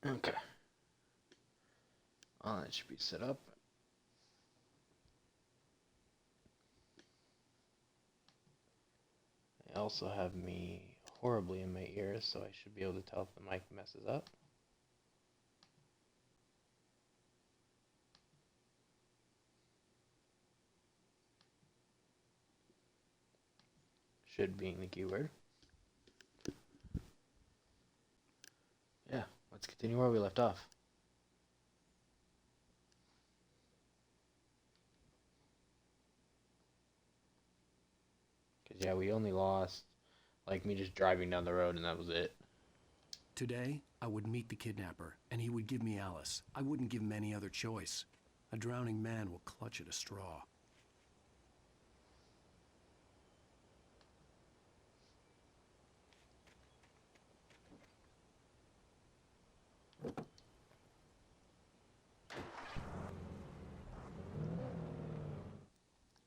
Okay. All that should be set up. They also have me horribly in my ears, so I should be able to tell if the mic messes up. Should being the keyword. Yeah, let's continue where we left off. Because, yeah, we only lost, like, me just driving down the road, and that was it. Today, I would meet the kidnapper, and he would give me Alice. I wouldn't give him any other choice. A drowning man will clutch at a straw.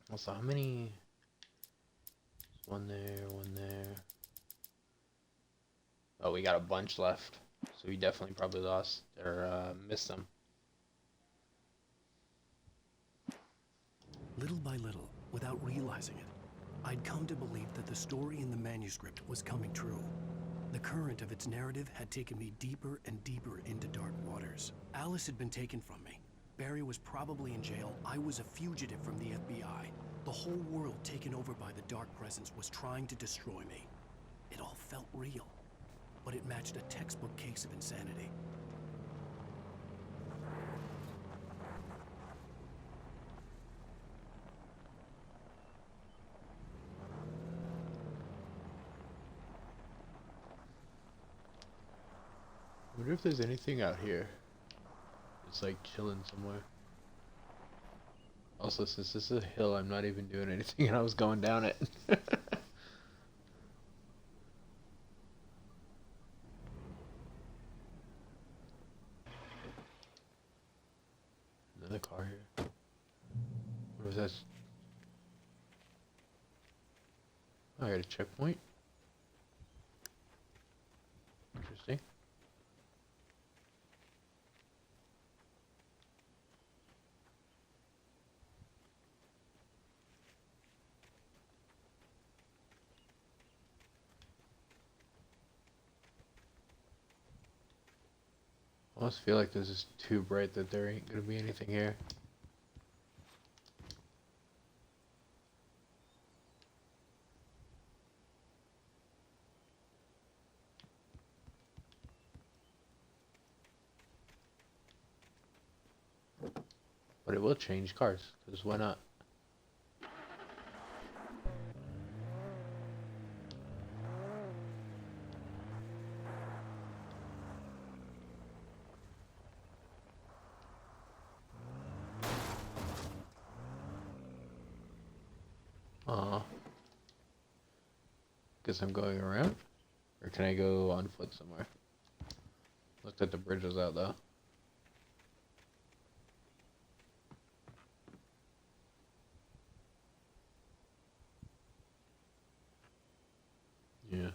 Also, how many... One there, one there. Oh, we got a bunch left. So we definitely probably lost or missed them. Little by little, without realizing it, I'd come to believe that the story in the manuscript was coming true. The current of its narrative had taken me deeper and deeper into dark waters. Alice had been taken from me. Barry was probably in jail. I was a fugitive from the FBI. The whole world taken over by the Dark Presence was trying to destroy me. It all felt real, but it matched a textbook case of insanity. I wonder if there's anything out here. It's like chilling somewhere. Also, since this is a hill, I'm not even doing anything and I was going down it. Another car here. What was that? Oh, I got a checkpoint. Interesting. I almost feel like this is too bright that there ain't gonna be anything here. But it will change cars, because why not? Aw. Guess I'm going around? Or can I go on foot somewhere? Looked at the bridge was out though. Yeah.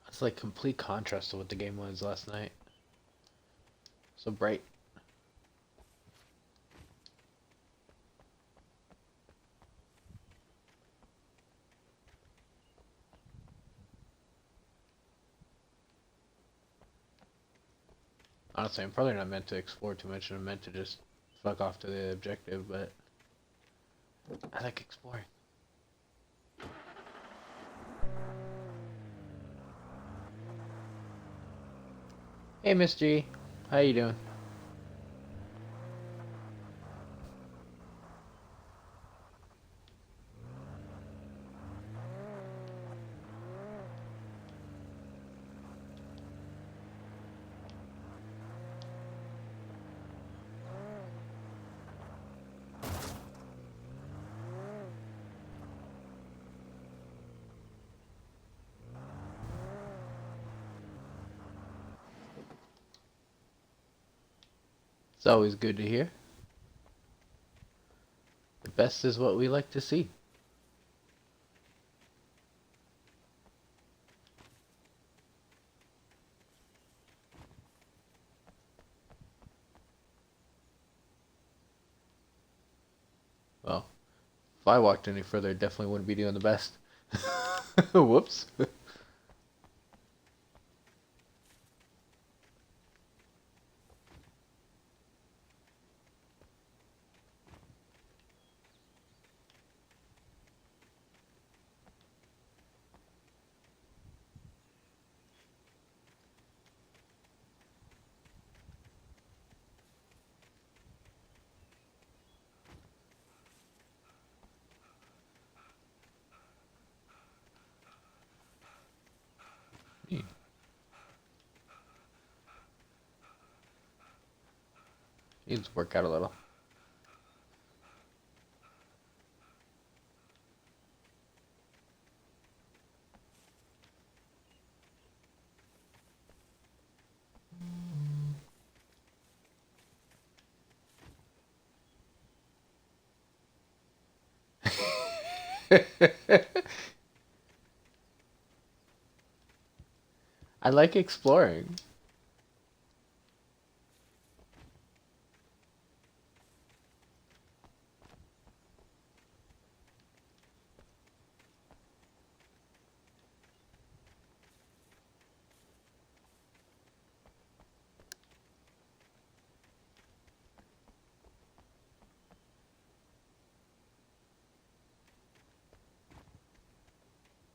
It's like complete contrast to what the game was last night. So bright. Honestly, I'm probably not meant to explore too much. I'm meant to just fuck off to the objective, but I like exploring. Hey, Miss G. How you doing? It's always good to hear. The best is what we like to see. If I walked any further, I definitely wouldn't be doing the best. Whoops. Needs to work out a little. I like exploring.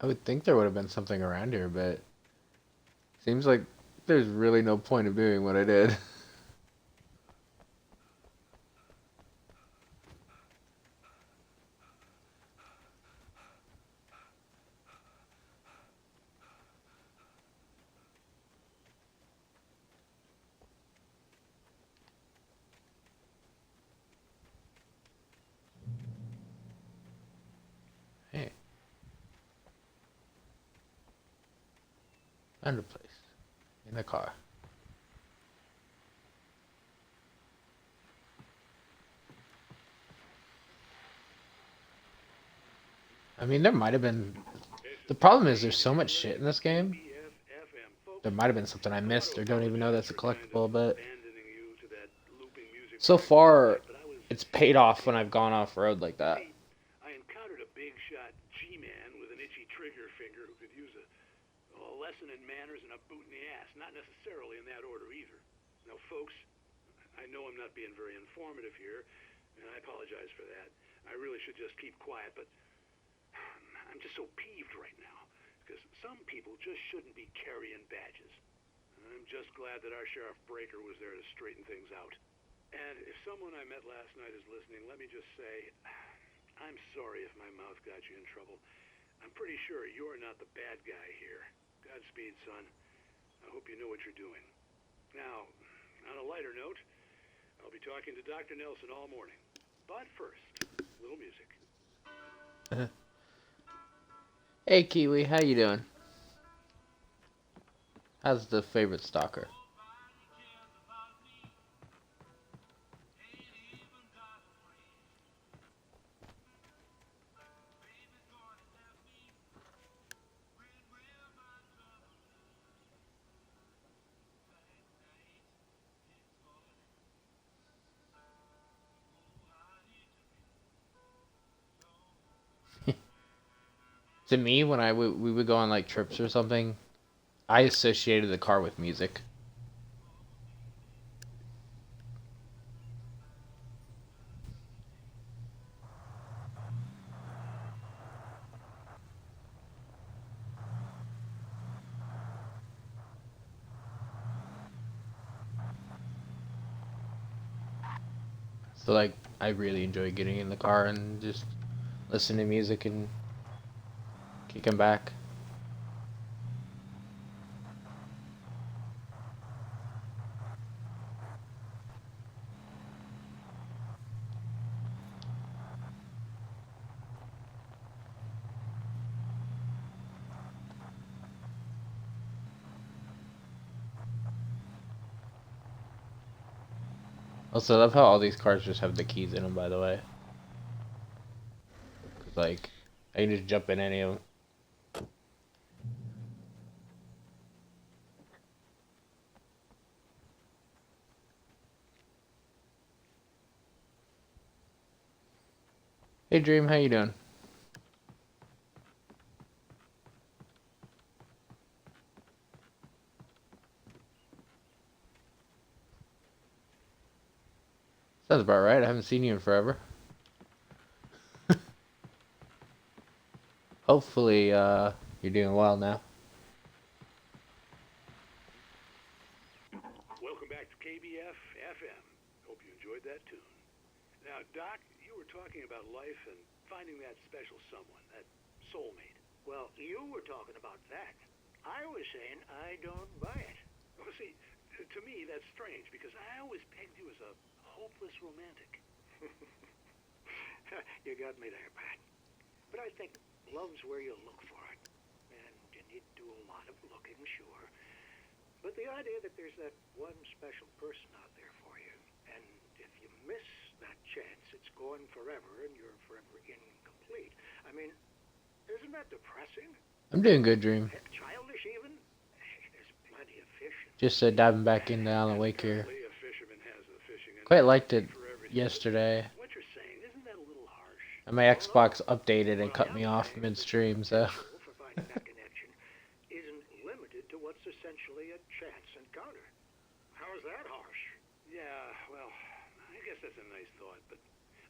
I would think there would have been something around here, but seems like there's really no point of doing what I did. Hey, found a place. In a car. I mean, there might have been... The problem is there's so much shit in this game. There might have been something I missed or don't even know that's a collectible, but... So far, it's paid off when I've gone off-road like that. I encountered a big shot G-man with an itchy trigger finger who could use a lesson in manners and a boot in the ass. Not necessarily in that order either. Now, folks, I know I'm not being very informative here, and I apologize for that. I really should just keep quiet, but I'm just so peeved right now, because some people just shouldn't be carrying badges. I'm just glad that our Sheriff Breaker was there to straighten things out. And if someone I met last night is listening, let me just say, I'm sorry if my mouth got you in trouble. I'm pretty sure you're not the bad guy here. Godspeed, son. I hope you know what you're doing. Now, on a lighter note, I'll be talking to Dr. Nelson all morning. But first, a little music. Hey, Kiwi, how you doing? How's the favorite stalker? To me, when we would go on like trips or something, I associated the car with music. So like, I really enjoy getting in the car and just listening to music and kicking back. Also, I love how all these cars just have the keys in them, by the way. 'Cause, like, I can just jump in any of them. Hey, Hey Dream, how you doing? Sounds about right. I haven't seen you in forever. Hopefully, you're doing well now. Welcome back to KBF FM. Hope you enjoyed that tune. Now, Doc, you were talking about life and finding that special someone, that soulmate. Well, you were talking about that. I was saying I don't buy it. Well, see, to me that's strange because I always pegged you as a hopeless romantic. You got me there, Pat. But I think love's where you look for it. And you need to do a lot of looking, sure. But the idea that there's that one special person out there for you, and if you miss that chance, it's gone forever and you're forever incomplete. I mean, isn't that depressing? I'm doing good, Dream. Childish even? There's plenty of fish. Just diving back into Alan Wake here. A fisherman has a fishing Quite liked it for everything. yesterday. What you're saying, isn't that a little harsh? And my Xbox updated and cut me off midstream, so. For finding that connection isn't limited to what's essentially a chance encounter. How is that harsh? Yeah, well, I guess that's a nice thought, but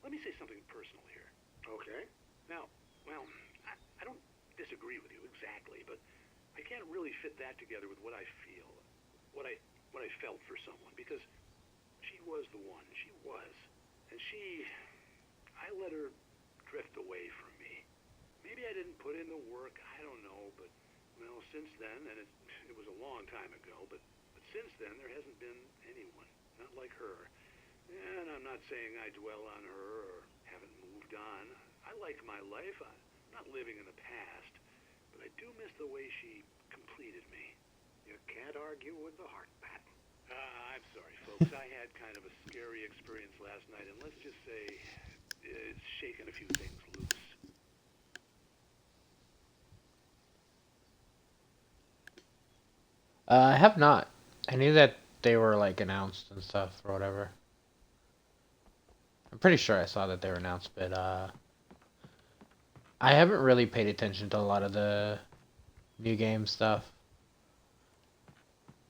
let me say something personal here. Okay. Now, well, I don't disagree with you exactly, but I can't really fit that together with what I feel, what I felt for someone, because she was the one. She was. And I let her drift away from me. Maybe I didn't put in the work, I don't know, but, well, since then, and it was a long time ago, but since then there hasn't been anyone, not like her. And I'm not saying I dwell on her or haven't moved on. I like my life. I'm not living in the past, but I do miss the way she completed me. You can't argue with the heart, Pat. I'm sorry, folks. I had kind of a scary experience last night, and let's just say it's shaken a few things loose. I have not. I knew that they were like announced and stuff or whatever. I'm pretty sure I saw that they were announced, but I haven't really paid attention to a lot of the new game stuff.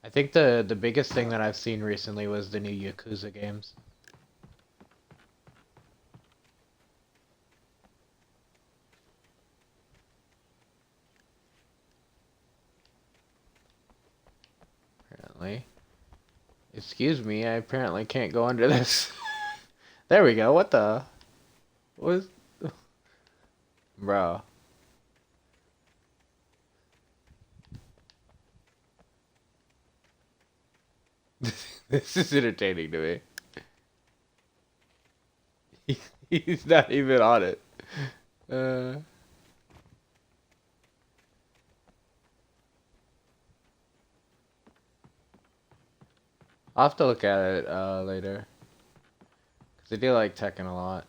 I think the biggest thing that I've seen recently was the new Yakuza games. Apparently. Excuse me, I apparently can't go under this. There we go, what the? What was... Bro. This is entertaining to me. He's not even on it. I'll have to look at it later. Because I do like Tekken a lot.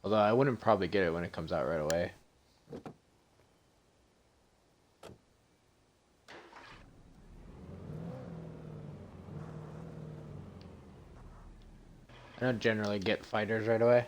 Although I wouldn't probably get it when it comes out right away. I don't generally get fighters right away.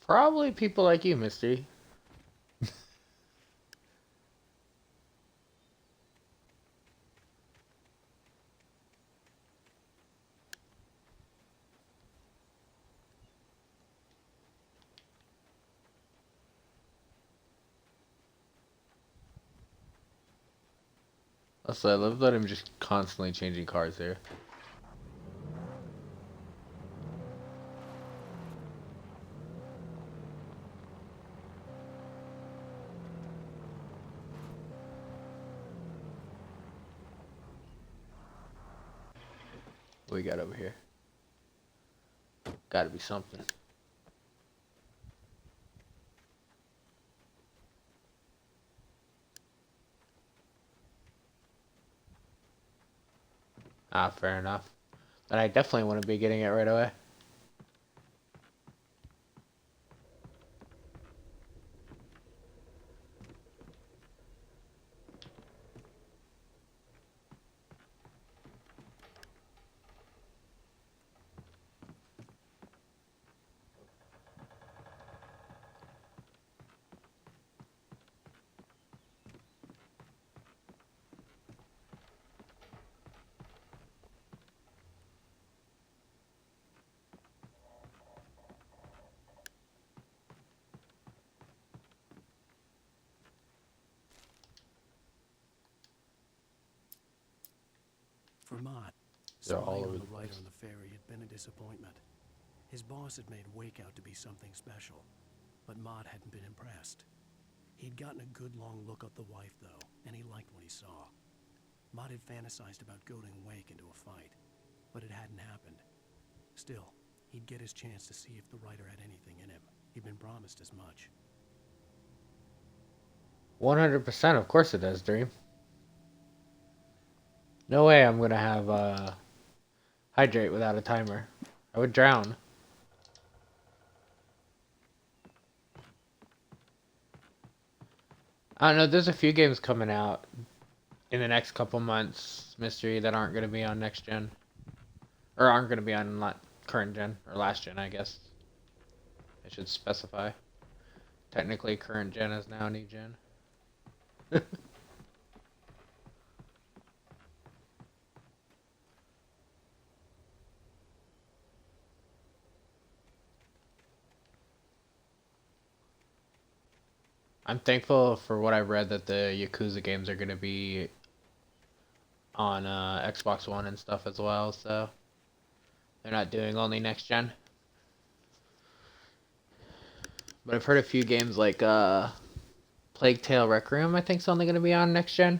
Probably people like you, Misty. Also, I love that I'm just constantly changing cars here. What we got over here? Gotta be something. Ah, fair enough. Then I definitely want to be getting it right away. For Mott, They're all spying over on the the writer place. on the ferry had been a disappointment. His boss had made Wake out to be something special, but Mott hadn't been impressed. He'd gotten a good long look at the wife, though, and he liked what he saw. Mott had fantasized about goading Wake into a fight, but it hadn't happened. Still, he'd get his chance to see if the writer had anything in him. He'd been promised as much. 100%, of course it does, Dream. No way I'm gonna have hydrate without a timer. I would drown. I don't know, there's a few games coming out in the next couple months, Mystery, that aren't gonna be on next gen. Or aren't gonna be on current gen, or last gen, I guess. I should specify. Technically, current gen is now new gen. I'm thankful for what I've read that the Yakuza games are gonna be on Xbox One and stuff as well, so they're not doing only next gen. But I've heard a few games like Plague Tale Requiem, I think, is only gonna be on next gen.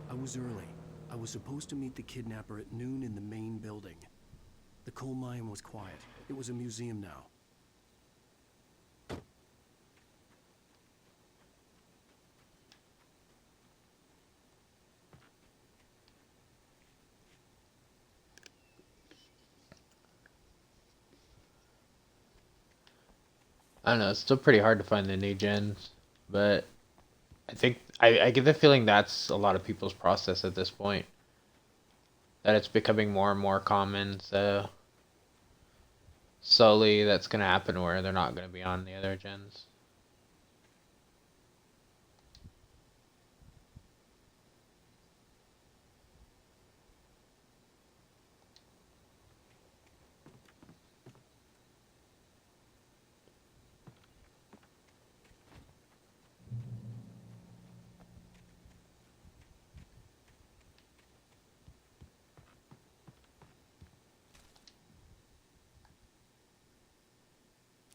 I was early. I was supposed to meet the kidnapper at noon in the main building. The coal mine was quiet. It was a museum now. I don't know, it's still pretty hard to find the new gens, but I think I get the feeling that's a lot of people's process at this point. That it's becoming more and more common, so slowly that's gonna happen where they're not gonna be on the other gens.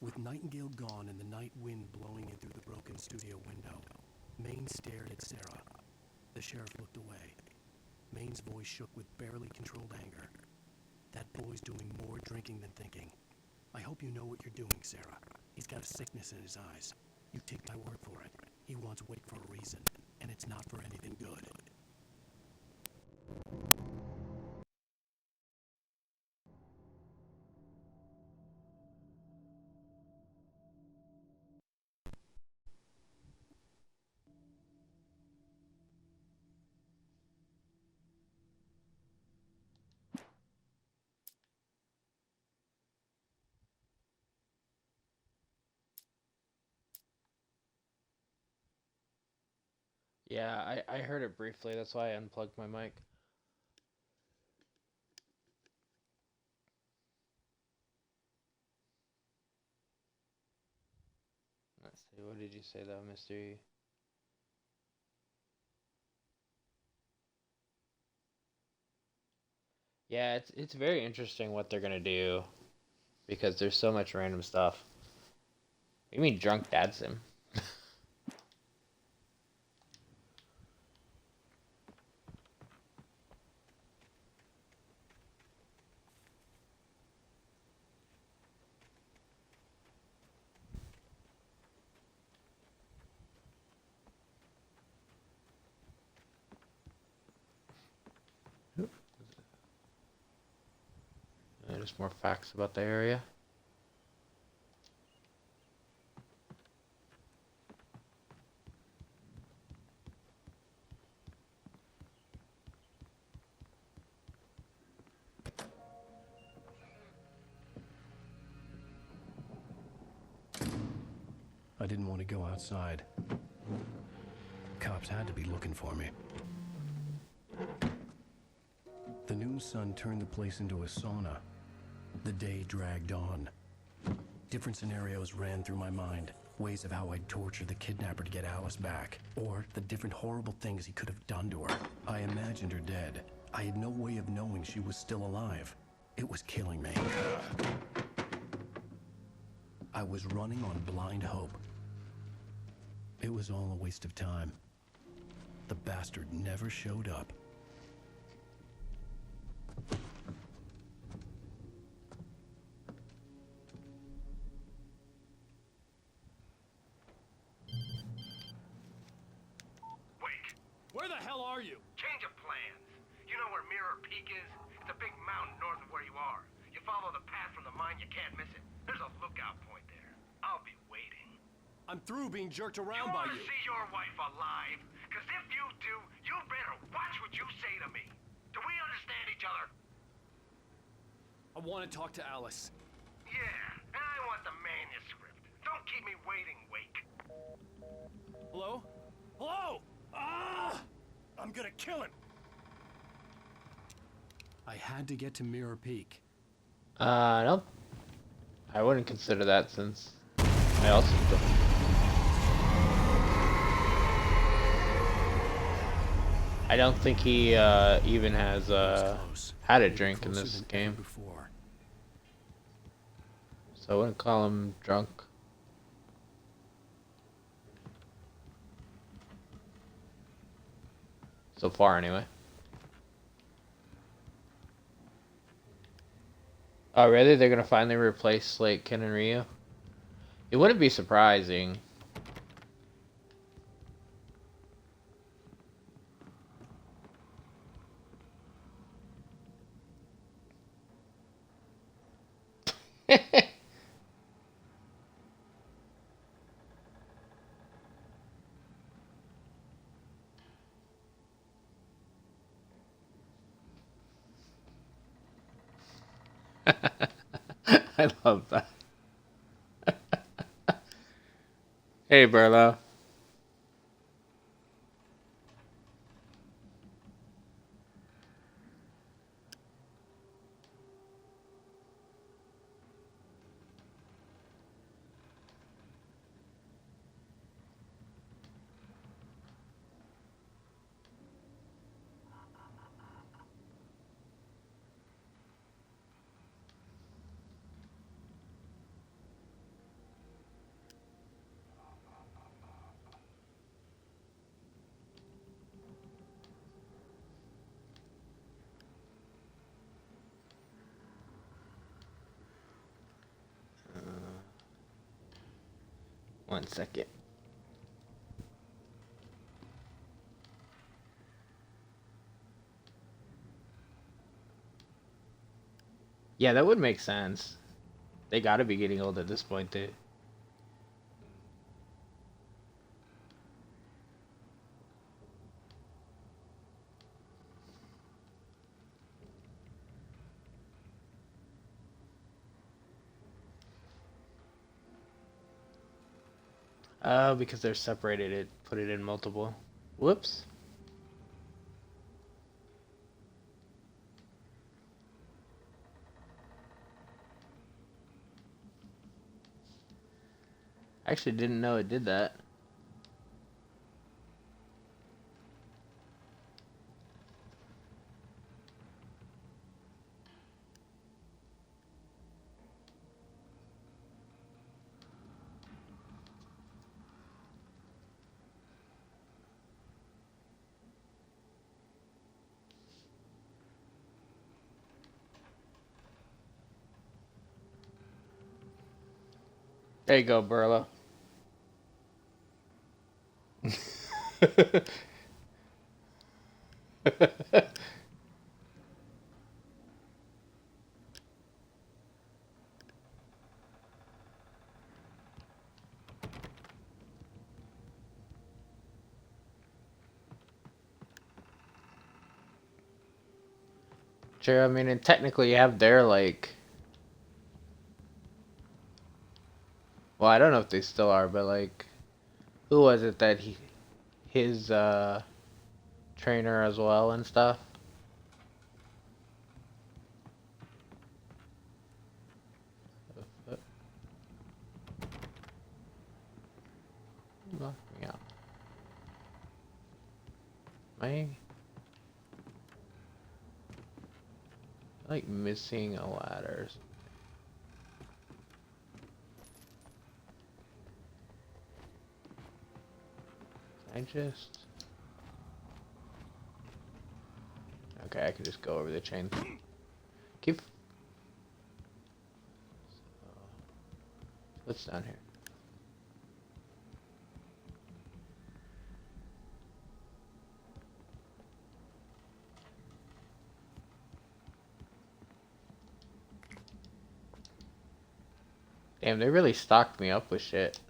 With Nightingale gone and the night wind blowing in through the broken studio window, Maine stared at Sarah. The sheriff looked away. Maine's voice shook with barely controlled anger. That boy's doing more drinking than thinking. I hope you know what you're doing, Sarah. He's got a sickness in his eyes. You take my word for it. He wants Wake for a reason, and it's not for anything good. Yeah, I heard it briefly. That's why I unplugged my mic. Let's see. What did you say though, Mystery? Yeah, it's very interesting what they're gonna do because there's so much random stuff. You mean drunk dad sim? Just more facts about the area. I didn't want to go outside. Cops had to be looking for me. The noon sun turned the place into a sauna. The day dragged on. Different scenarios ran through my mind. Ways of how I'd torture the kidnapper to get Alice back. Or the different horrible things he could have done to her. I imagined her dead. I had no way of knowing she was still alive. It was killing me. I was running on blind hope. It was all a waste of time. The bastard never showed up. Wake. Where the hell are you? Change of plans. You know where Mirror Peak is? It's a big mountain north of where you are. You follow the path from the mine, you can't miss it. There's a lookout point there. I'll be waiting. I'm through being jerked around You by want to you. see your wife alive? Because if you do, you better watch what you say to me. Do we understand each other? I want to talk to Alice. Yeah, and I want the manuscript. Don't keep me waiting, Wake. Hello? Hello? Ah! I'm gonna kill him. I had to get to Mirror Peak. Nope. I wouldn't consider that since I also I don't think he even has had a drink in this game, Before. so I wouldn't call him drunk. So far, anyway. Oh, really? They're gonna finally replace like Ken and Ryu? It wouldn't be surprising. I love that. Hey, Burlo. One second. Yeah, that would make sense. They gotta be getting old at this point, too. Oh, because they're separated, it put it in multiple. Whoops. I actually didn't know it did that. There you go, Burlo. Sure, I mean, and technically you have their, like... Well, I don't know if they still are, but, like... Who was it that his, trainer as well and stuff? Lock me out. Am I... like missing a ladder. I just... Okay, I can just go over the chain. Keep... What's down here? Damn, they really stocked me up with shit.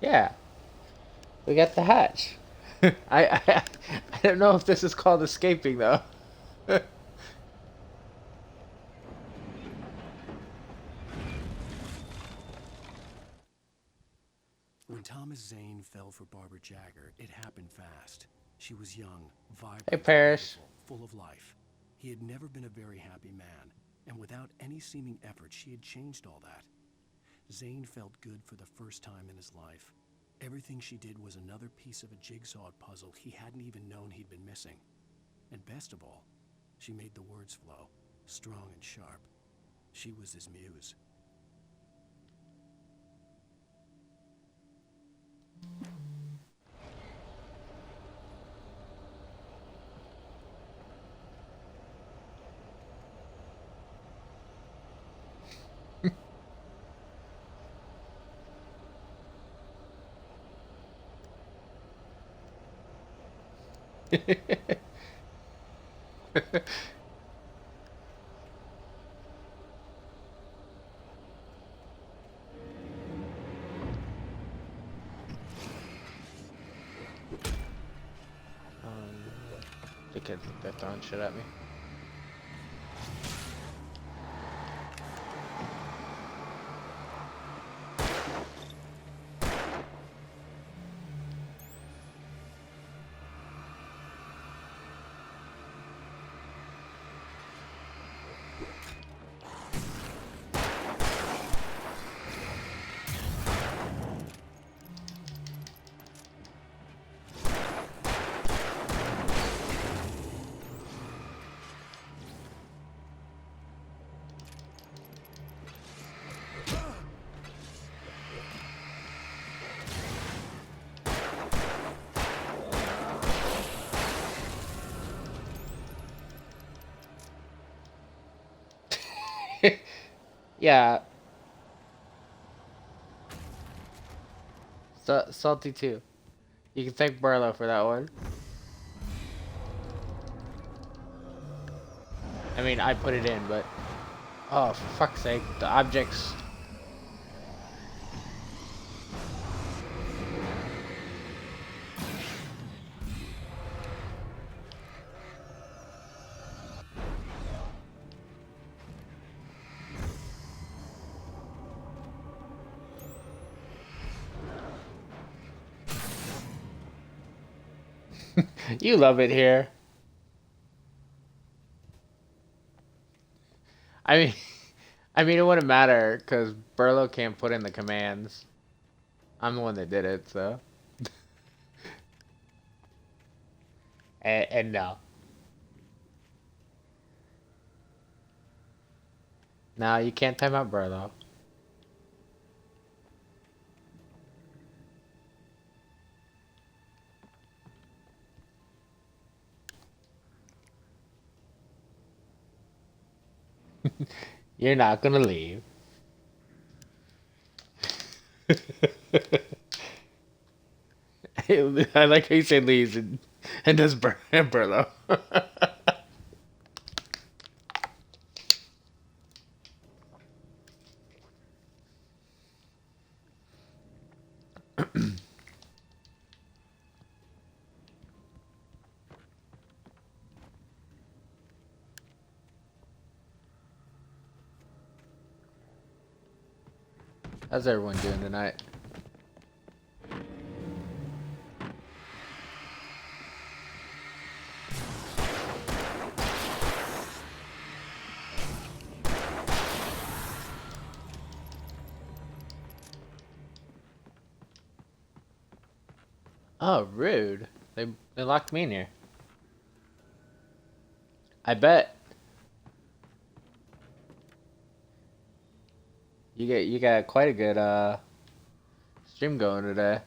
Yeah, we got the hatch. I don't know if this is called escaping though. When Thomas Zane fell for Barbara Jagger, it happened fast. She was young, vibrant, Hey, Parrish. beautiful, full of life. He had never been a very happy man, and without any seeming effort, she had changed all that. Zane felt good for the first time in his life. Everything she did was another piece of a jigsaw puzzle he hadn't even known he'd been missing. And best of all, she made the words flow, strong and sharp. She was his muse. The kids, they're throwing shit at me. Yeah, salty too. You can thank Barlow for that one. I mean, I put it in, but oh, for fuck's sake, the objects. You love it here. I mean, I mean, it wouldn't matter because Burlow can't put in the commands. I'm the one that did it, so. And no. No, you can't time out Burlow. You're not gonna leave. I like how you say leaves and does Burlow. How's everyone doing tonight? Oh, rude. They locked me in here. I bet you got quite a good stream going today.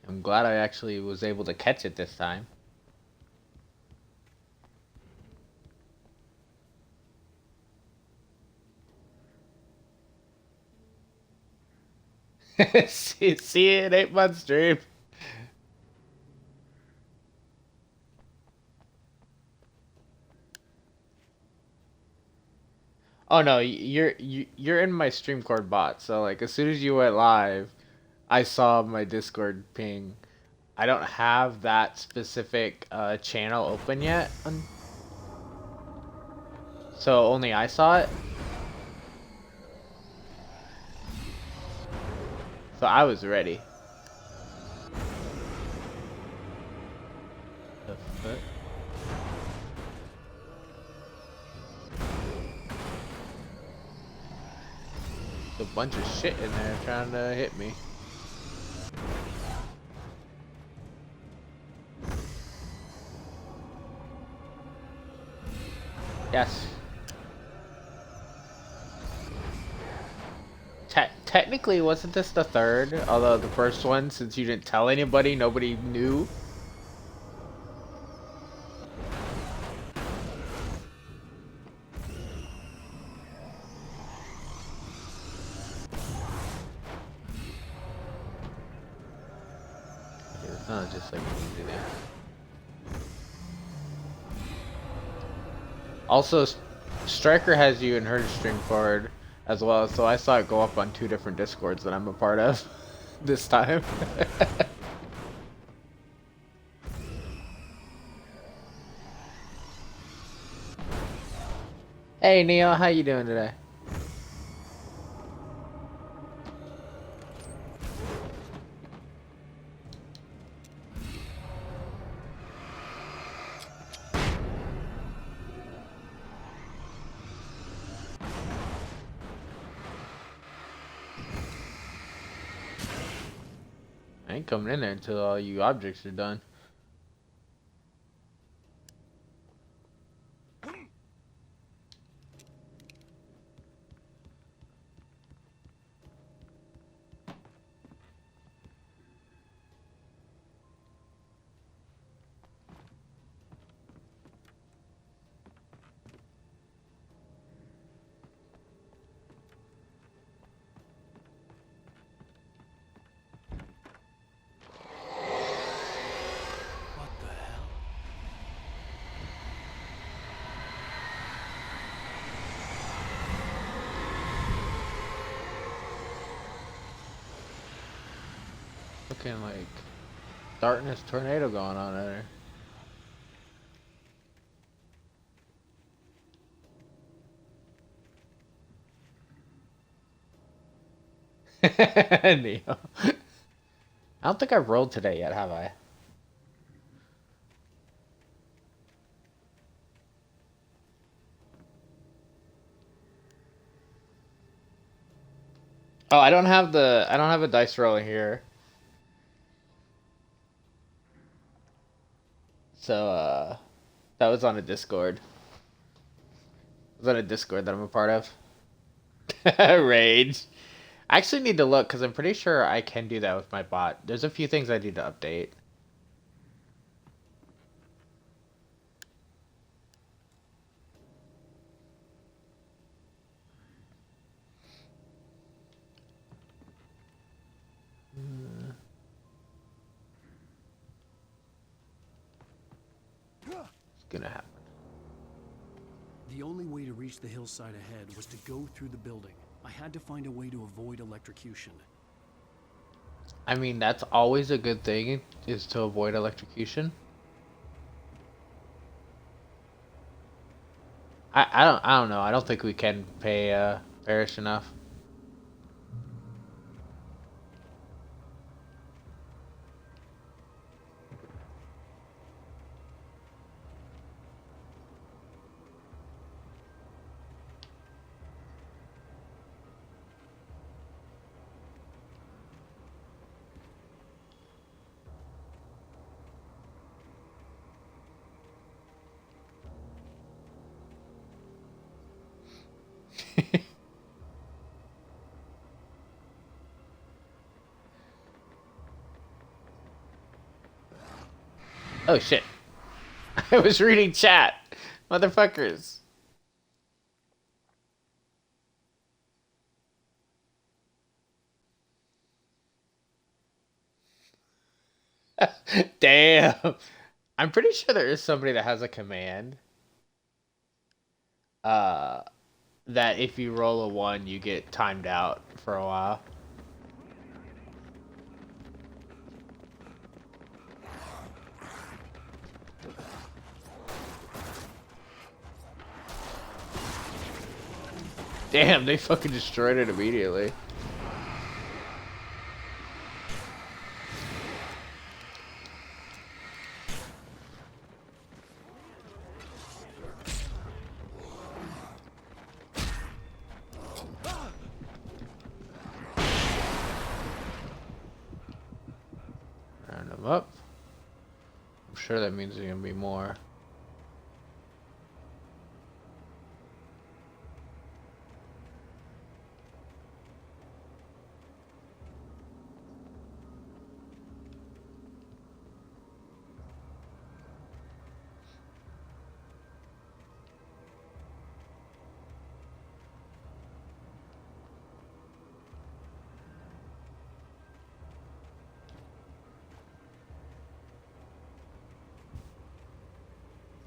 I'm glad I actually was able to catch it this time. See it 8 months stream. Oh no, you're in my StreamCord bot. So like as soon as you went live, I saw my Discord ping. I don't have that specific channel open yet, so only I saw it. So I was ready. The fuck? There's a bunch of shit in there trying to hit me. Yes. Technically, wasn't this the third? Although the first one, since you didn't tell anybody, nobody knew. It's not just like easy there. Also, Striker has you in her stream forward as well, so I saw it go up on 2 different Discords that I'm a part of this time. Hey Neo, how you doing today? I ain't coming in there until all you objects are done. fucking like starting this tornado going on there. Neo. I don't think I've rolled today yet, have I? Oh, I don't have a dice roller here. So that was on a Discord. It was on a Discord that I'm a part of. Rage. I actually need to look because I'm pretty sure I can do that with my bot. There's a few things I need to update. It's gonna happen. The only way to reach the hillside ahead was to go through the building. I had to find a way to avoid electrocution. I mean, that's always a good thing, is to avoid electrocution. I don't know. I don't think we can pay Parrish enough. Oh shit. I was reading chat. Motherfuckers. Damn. I'm pretty sure there is somebody that has a command. Uh, that if you roll a 1, you get timed out for a while. Damn, they fucking destroyed it immediately. Round them up. I'm sure that means there's gonna be more.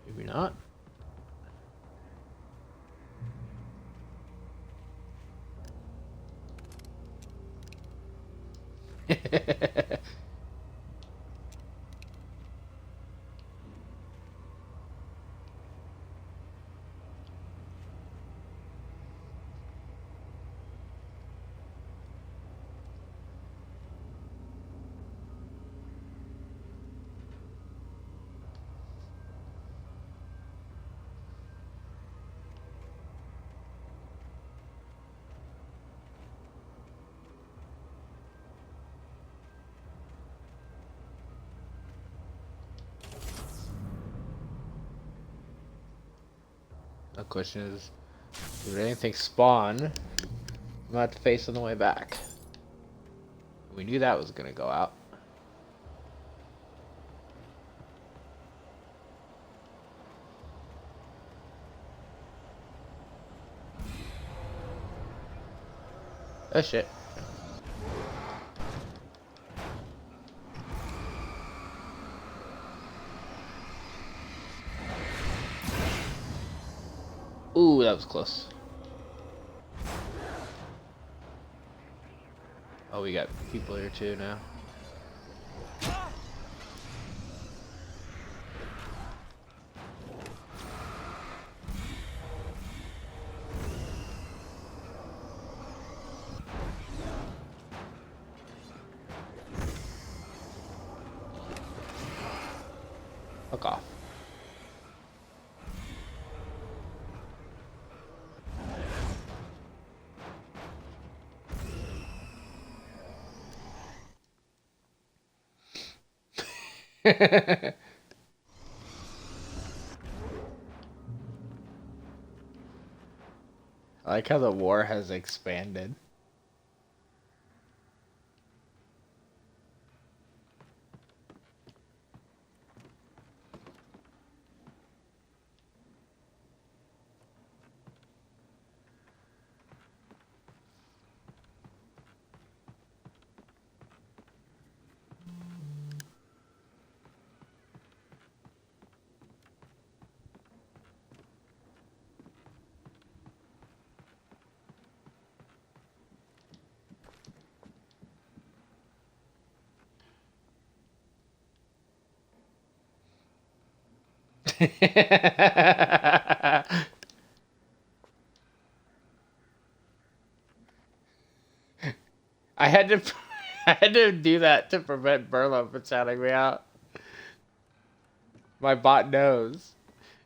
Maybe not. The question is, did anything spawn? I'm gonna have to face on the way back. We knew that was gonna go out. Oh shit. Ooh, that was close. Oh, we got people here too now. Fuck off. I like how the war has expanded. I had to I had to do that to prevent Burlo from shouting me out. My bot knows.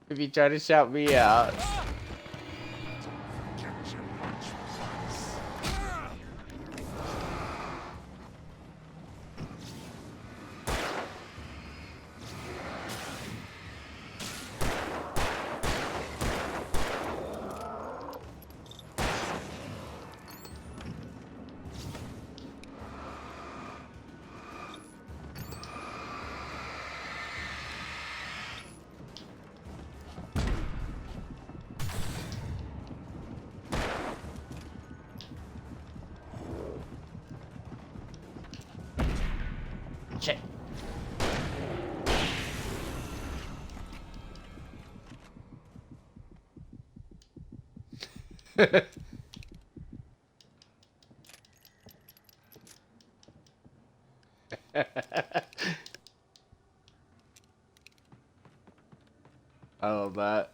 If you try to shout me out. Shit. I love that.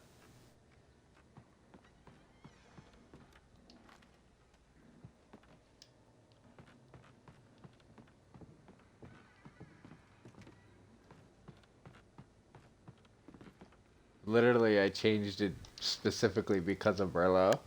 Literally, I changed it specifically because of Burlo.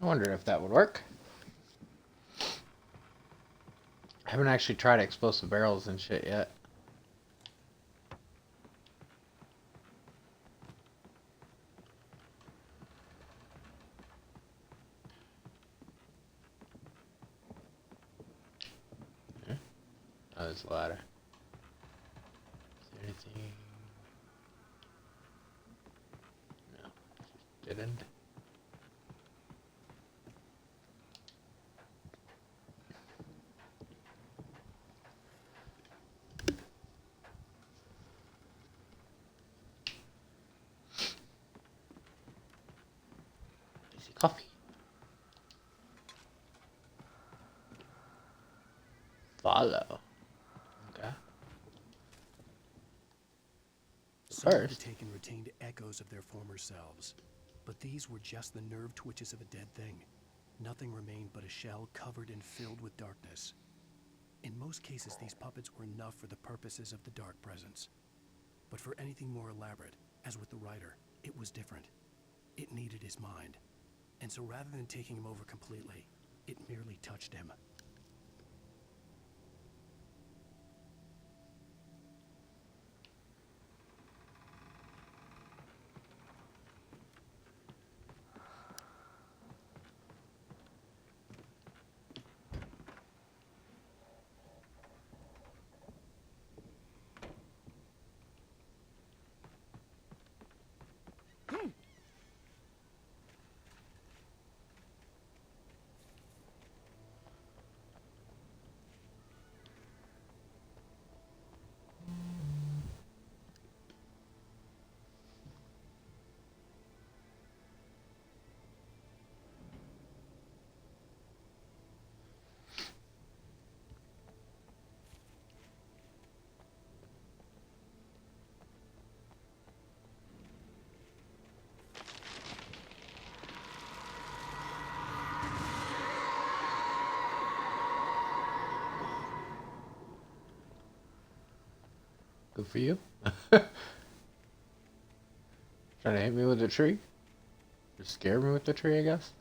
I wonder if that would work. I haven't actually tried explosive barrels and shit yet. Yeah. Oh, there's a ladder. Is there anything? No. Just didn't. Easy coffee. Follow. Okay. Some of the First. Taken retained echoes of their former selves, but these were just the nerve twitches of a dead thing. Nothing remained but a shell covered and filled with darkness. In most cases, these puppets were enough for the purposes of the Dark Presence. But for anything more elaborate, as with the writer, it was different. It needed his mind. And so rather than taking him over completely, it merely touched him. Good for you. Trying to hit me with a tree? Or scare me with the tree, I guess?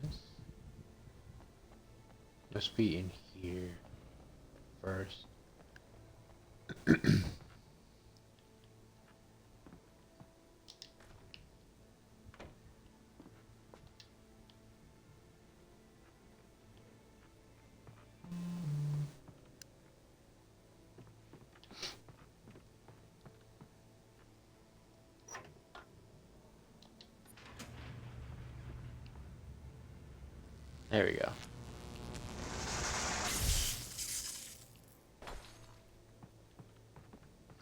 This must be in here first. There we go.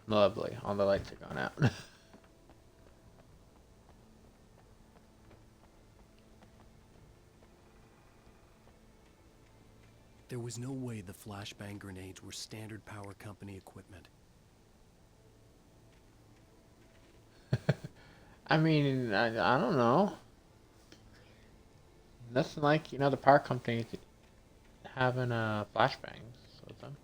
Lovely. All the lights are going out. There was no way the flashbang grenades were standard power company equipment. I mean, I don't know. Nothing like, the power company having flashbangs with them.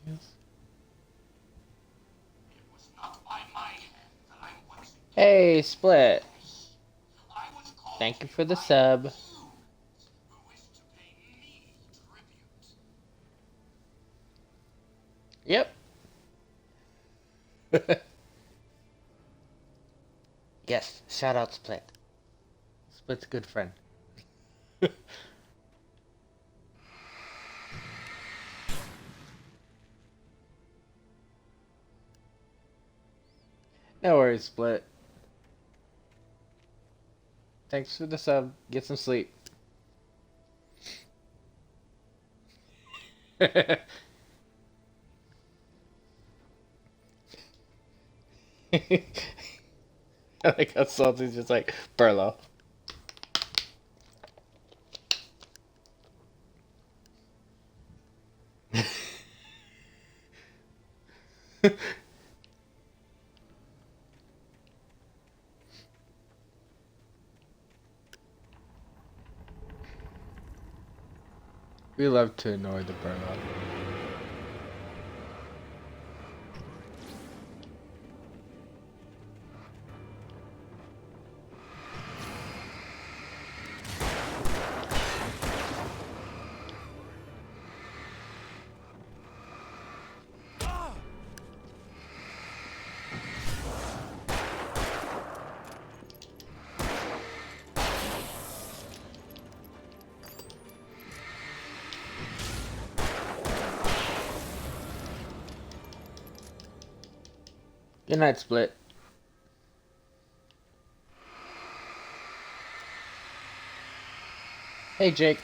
Yes. Hey, Split. Thank you for the sub. Yep. Yes, shout out Split. Split's a good friend. No worries, Split. Thanks for the sub. Get some sleep. I like how Salty's just like, Burlo. We love to annoy the Burlo. Good night, Split. Hey, Jake.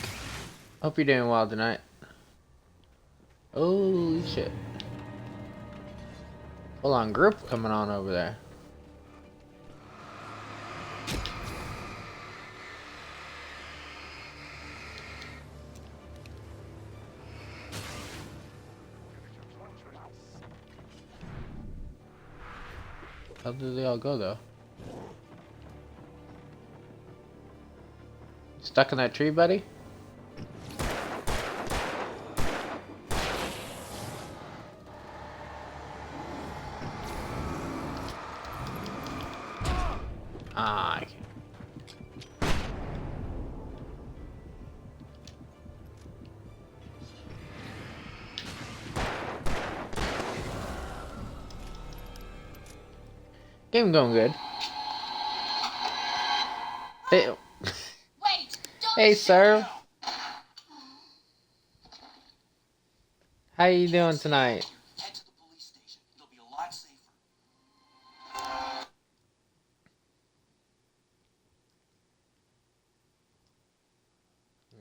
Hope you're doing well tonight. Holy shit. Full on group coming on over there. How did they all go, though? Stuck in that tree, buddy? Ah, I can't. Game going good. Hey, Wait! Don't hey, shoot sir. him! How you doing tonight? Head to the police station. It'll be a lot safer.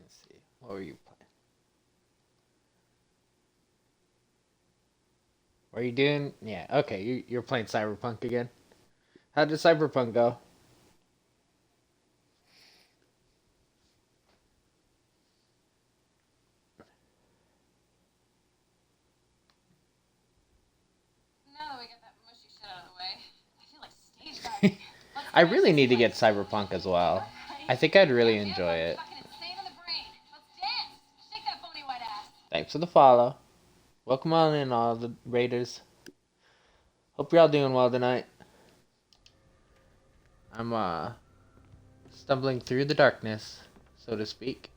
Let's see. What were you playing? What are you doing? Yeah, okay. You're playing Cyberpunk again. How did Cyberpunk go? Now that we got that mushy shit out of the way, I feel like stage diving. I really need to get Cyberpunk as well. I think I'd really enjoy it. Fucking insane in the brain. Let's dance. Shake that bony white ass. Thanks for the follow. Welcome on in, all the raiders. Hope you're all doing well tonight. I'm stumbling through the darkness, so to speak.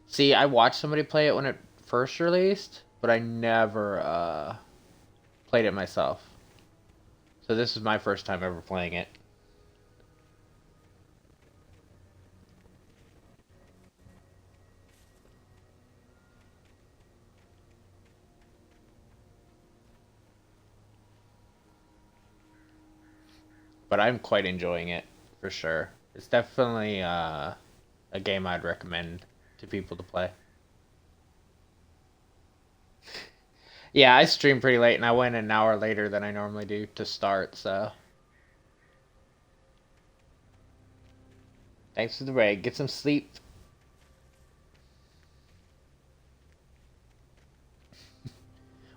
See, I watched somebody play it when it first released, but I never played it myself. So this is my first time ever playing it. But I'm quite enjoying it, for sure. It's definitely a game I'd recommend to people to play. Yeah, I streamed pretty late, and I went an hour later than I normally do to start, so... Thanks for the raid. Get some sleep.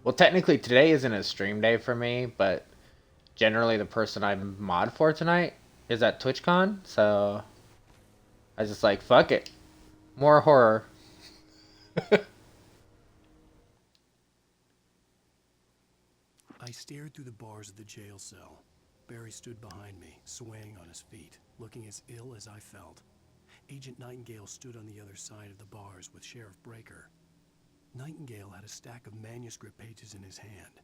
Well, technically today isn't a stream day for me, but generally the person I mod for tonight is at TwitchCon, so I was just like, fuck it. More horror. I stared through the bars of the jail cell. Barry stood behind me, swaying on his feet, looking as ill as I felt. Agent Nightingale stood on the other side of the bars with Sheriff Breaker. Nightingale had a stack of manuscript pages in his hand.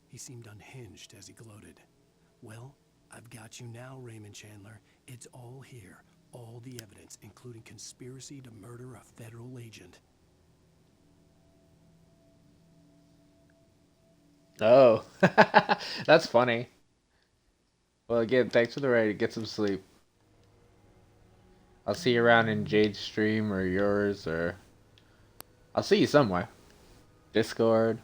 He seemed unhinged as he gloated. Well, I've got you now, Raymond Chandler. It's all here. All the evidence, including conspiracy to murder a federal agent. Oh, that's funny. Well, again, thanks for the raid. Get some sleep. I'll see you around in Jade's stream or yours, or I'll see you somewhere. Discord.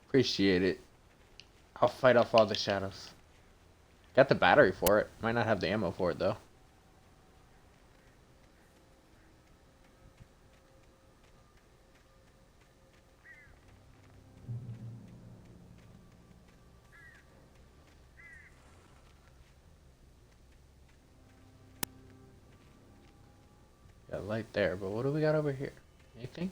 Appreciate it. I'll fight off all the shadows. Got the battery for it. Might not have the ammo for it, though. Got light there, but what do we got over here? Anything?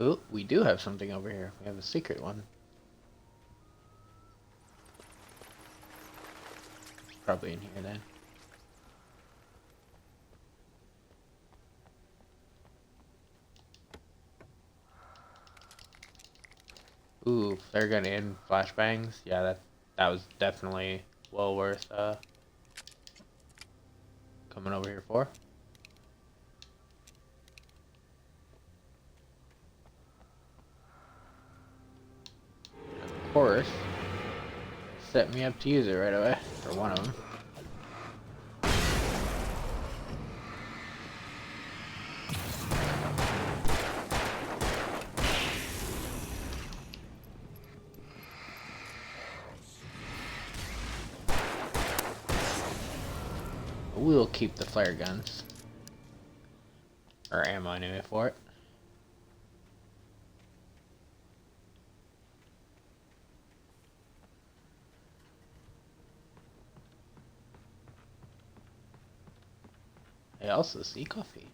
Oh, we do have something over here. We have a secret one. Probably in here then. Ooh, they're gonna end flashbangs. Yeah, that was definitely well worth coming over here for. Of course, set me up to use it right away, or one of them. We'll keep the flare guns. Or ammo anyway for it. I also see coffee.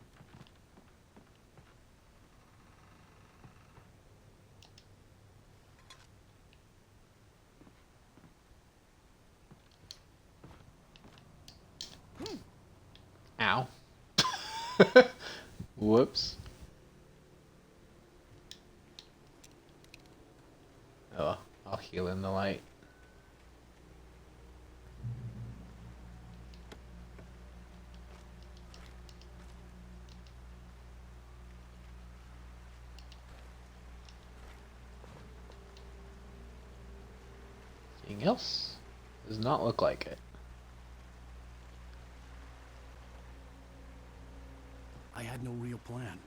Ow. Whoops. Oh, well, I'll heal in the light. Anything else? Does not look like it. I had no real plan.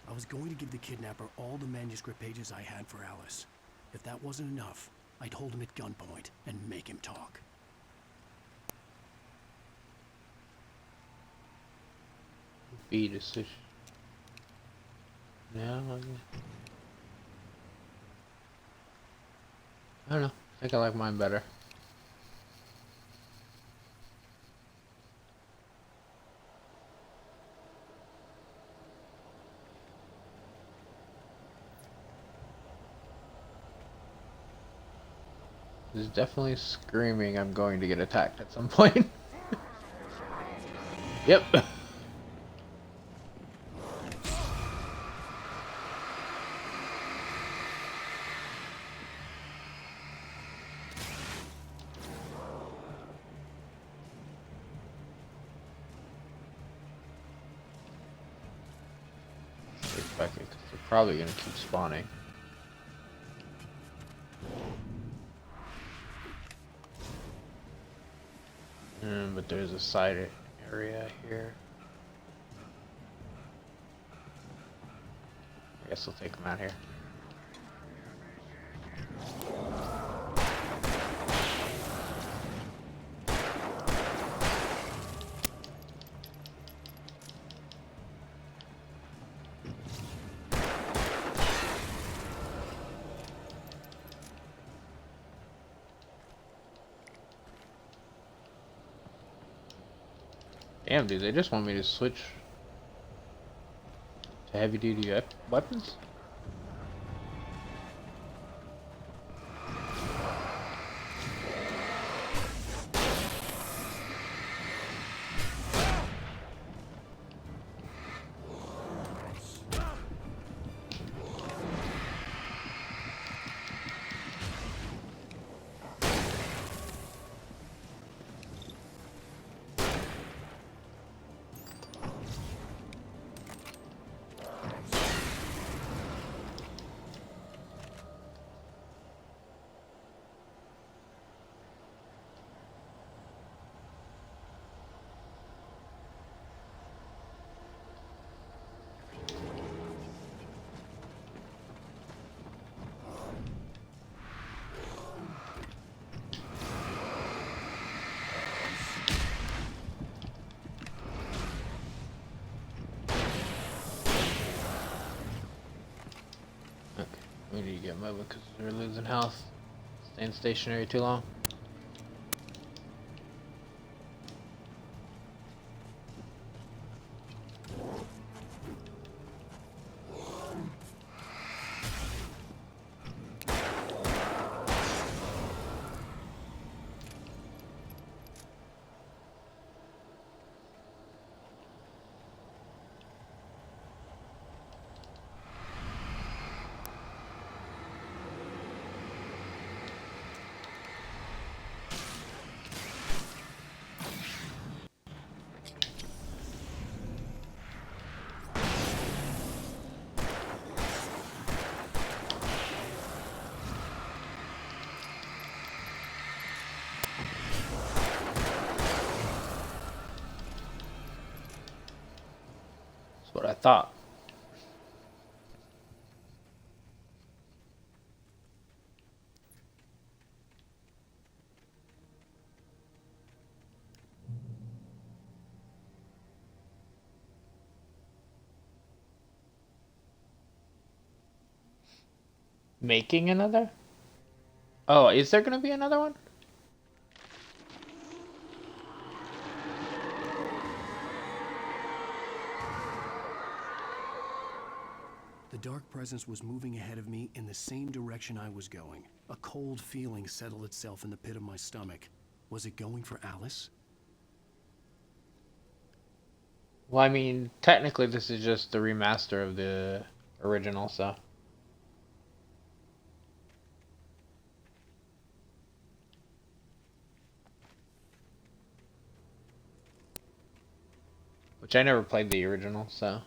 I was going to give the kidnapper all the manuscript pages I had for Alice. If that wasn't enough, I'd hold him at gunpoint and make him talk. B decision. No, I don't know. I think I like mine better. There's definitely screaming I'm going to get attacked at some point. Yep. Because they're probably going to keep spawning. But there's a side area here. I guess we'll take them out here. Damn, dude, they just want me to switch to heavy duty weapons? We need to get moving because we're losing health. Staying stationary too long. That's what I thought. Making another? Oh, is there gonna be another one? The dark presence was moving ahead of me in the same direction I was going. A cold feeling settled itself in the pit of my stomach. Was it going for Alice? Well, I mean, technically this is just the remaster of the original, so. Which I never played the original, so.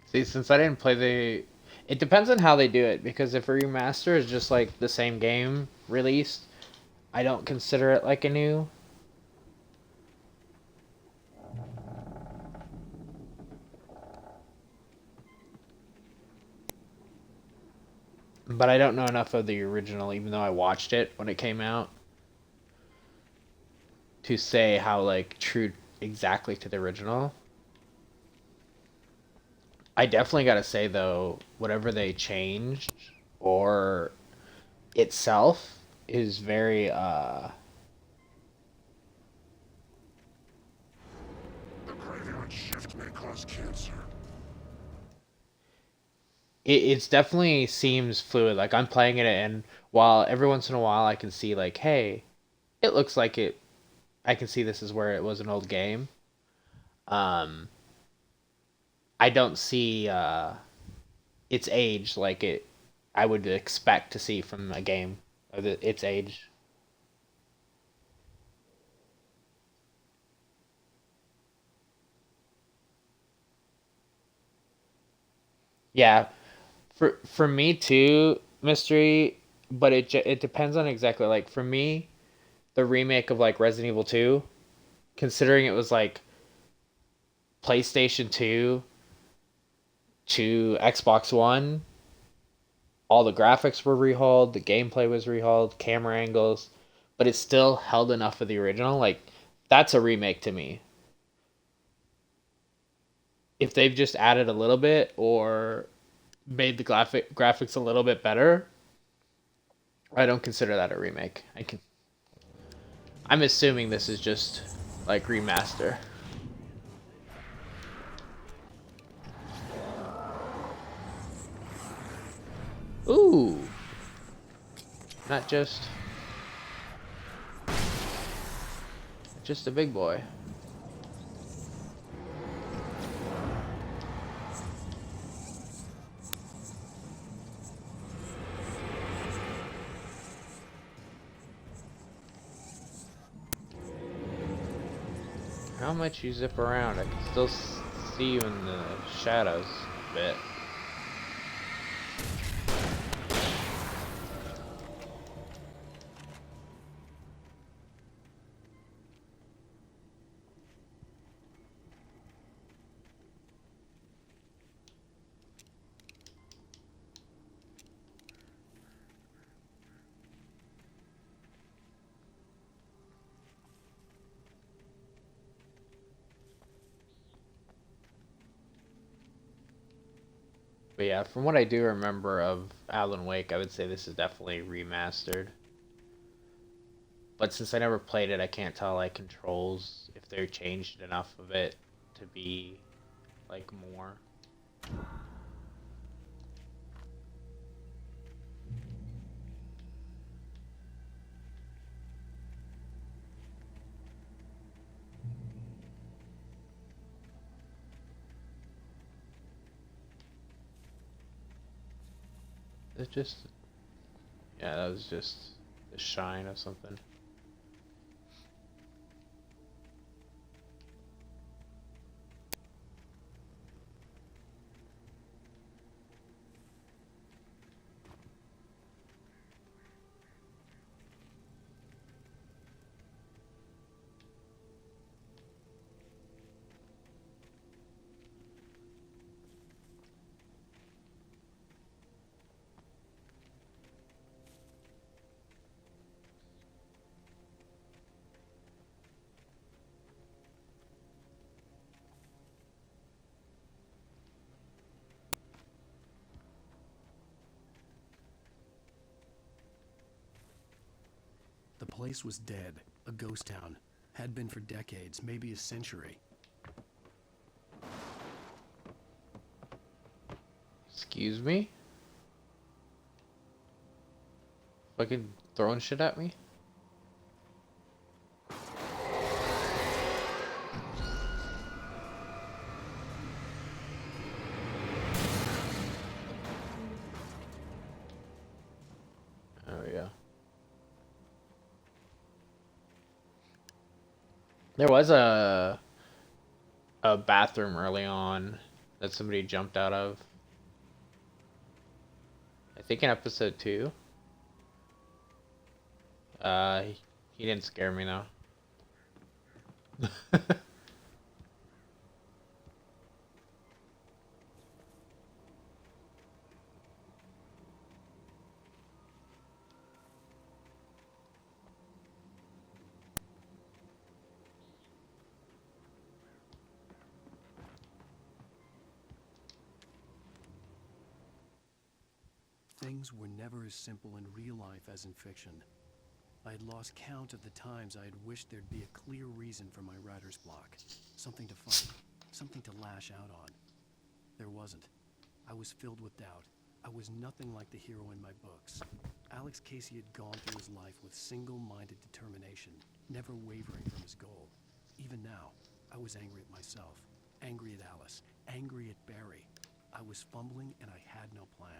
See, since I didn't play the... It depends on how they do it, because if a remaster is just like the same game released, I don't consider it like a new. But I don't know enough of the original, even though I watched it when it came out, to say how like true exactly to the original. I definitely gotta say though, whatever they changed or itself is very The graveyard shift may cause cancer. it's definitely seems fluid. Like I'm playing it, and while every once in a while I can see like, hey, it looks like it. I can see this is where it was an old game. Um, I don't see its age like it. I would expect to see from a game of its age. Yeah, for me too, mystery. But it depends on exactly like for me, the remake of like Resident Evil 2, considering it was like PlayStation 2 to Xbox One, all the graphics were rehauled, the gameplay was rehauled, camera angles, but it still held enough of the original. Like that's a remake to me. If they've just added a little bit or made the graphics a little bit better, I don't consider that a remake. I'm assuming this is just like remaster. Ooh, not just a big boy. How much you zip around? I can still see you in the shadows a bit. But yeah, from what I do remember of Alan Wake, I would say this is definitely remastered. But since I never played it, I can't tell like controls if they changed enough of it to be like more. It's just, yeah, that was just the shine of something. place was dead, a ghost town. Had been for decades, maybe a century. Excuse me? Fucking throwing shit at me? There we go. There was a bathroom early on that somebody jumped out of. I think in episode 2. He didn't scare me though. Things were never as simple in real life as in fiction. I had lost count of the times I had wished there'd be a clear reason for my writer's block. Something to fight, something to lash out on. There wasn't. I was filled with doubt. I was nothing like the hero in my books. Alex Casey had gone through his life with single-minded determination, never wavering from his goal. Even now, I was angry at myself, angry at Alice, angry at Barry. I was fumbling and I had no plan.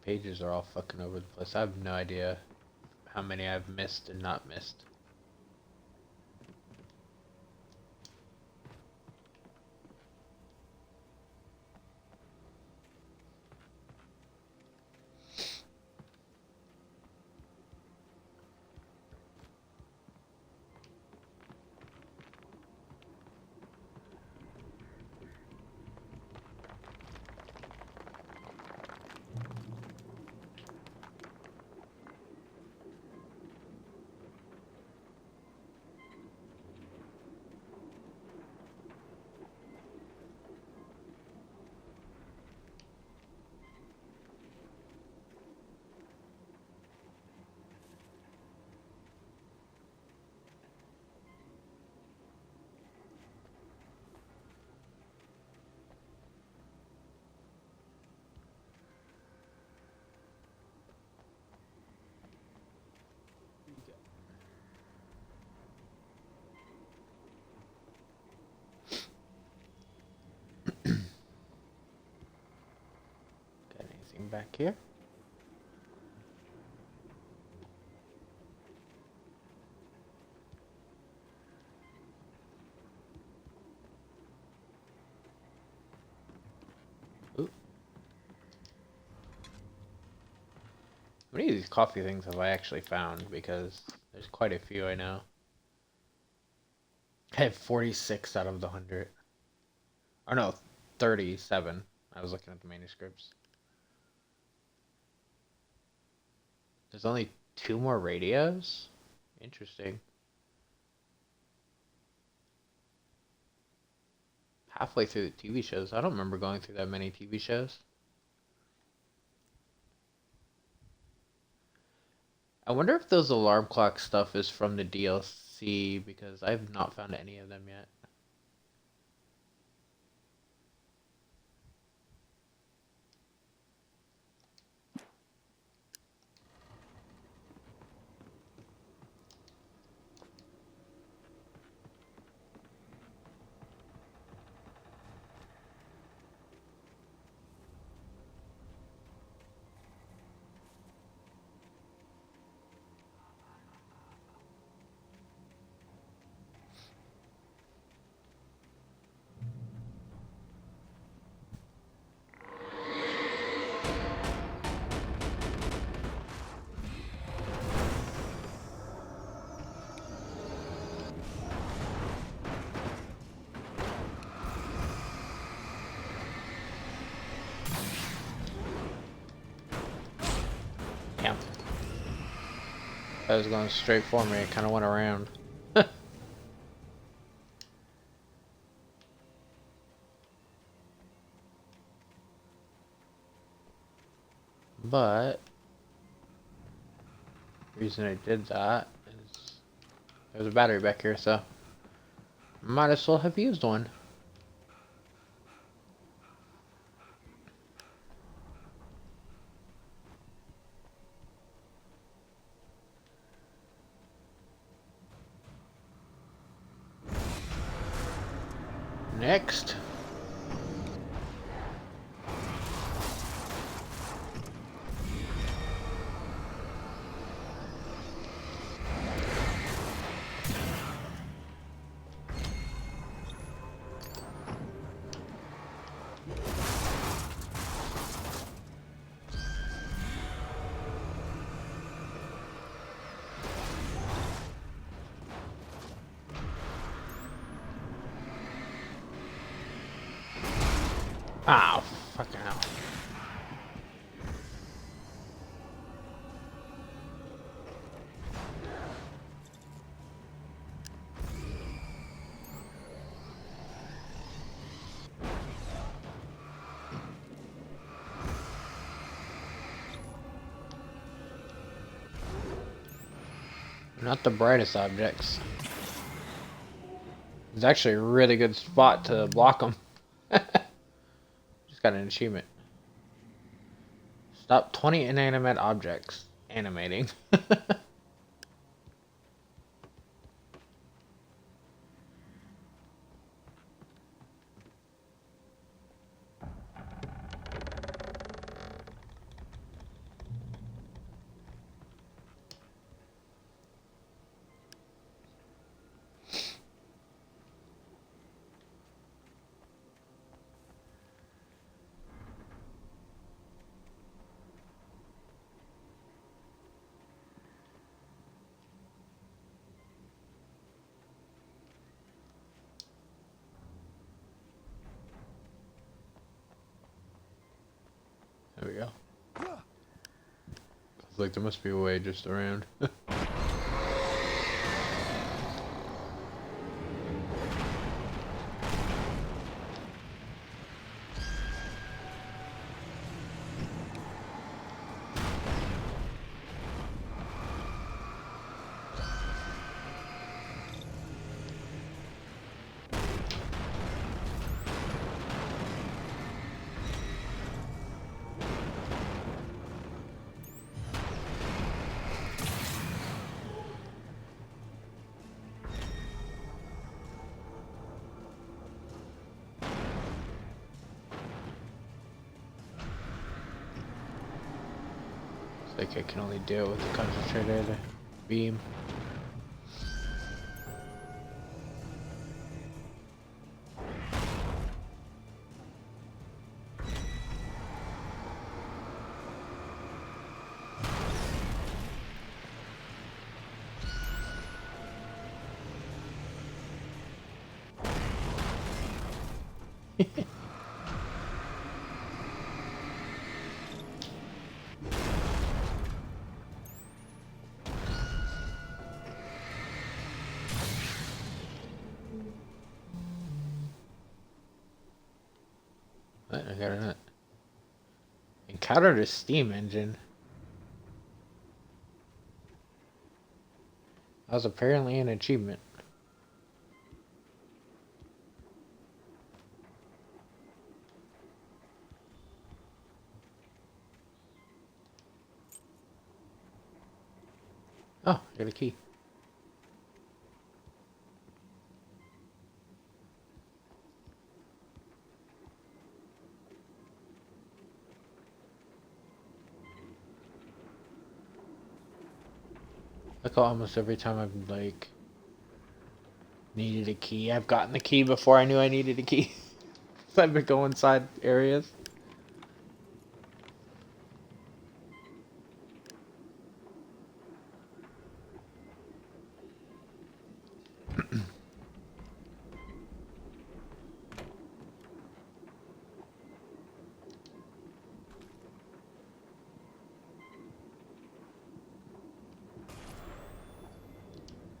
Pages are all fucking over the place. I have no idea how many I've missed and not missed. Got anything back here? Ooh. How many of these coffee things have I actually found? Because there's quite a few I know. I have 46 out of the 100. Or no, 37. I was looking at the manuscripts. There's only 2 more radios? Interesting. Halfway through the TV shows. I don't remember going through that many TV shows. I wonder if those alarm clock stuff is from the DLC, because I've not found any of them yet. Yeah. I was going straight for me. It kind of went around. But the reason I did that is there's a battery back here, so might as well have used one. Next. Ow, fucking hell. Not the brightest objects. It's actually a really good spot to block them. Just got an achievement. Stop 20 inanimate objects animating. There we go. It's like there must be a way just around. Like I can only do it with the concentrated beam. I got it. Encountered a steam engine. That was apparently an achievement. Oh, I got a key. Like almost every time I've like needed a key, I've gotten the key before I knew I needed a key. So I've been going inside areas.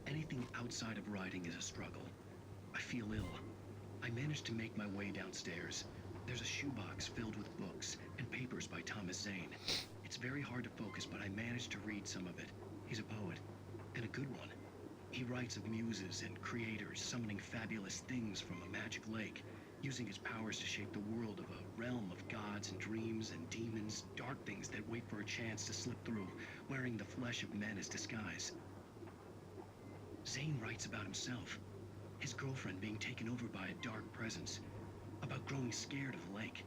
Anything outside of riding is a struggle. I feel ill. I managed to make my way downstairs. There's a shoebox filled with books and papers by Thomas Zane. It It's very hard to focus, but I managed to read some of it. He's a poet, and a good one. He writes of muses and creators summoning fabulous things from a magic lake, using his powers to shape the world of a realm of gods and dreams and demons, dark things that wait for a chance to slip through, wearing the flesh of men as disguise. Zane writes about himself, his girlfriend being taken over by a dark presence, about growing scared of the lake.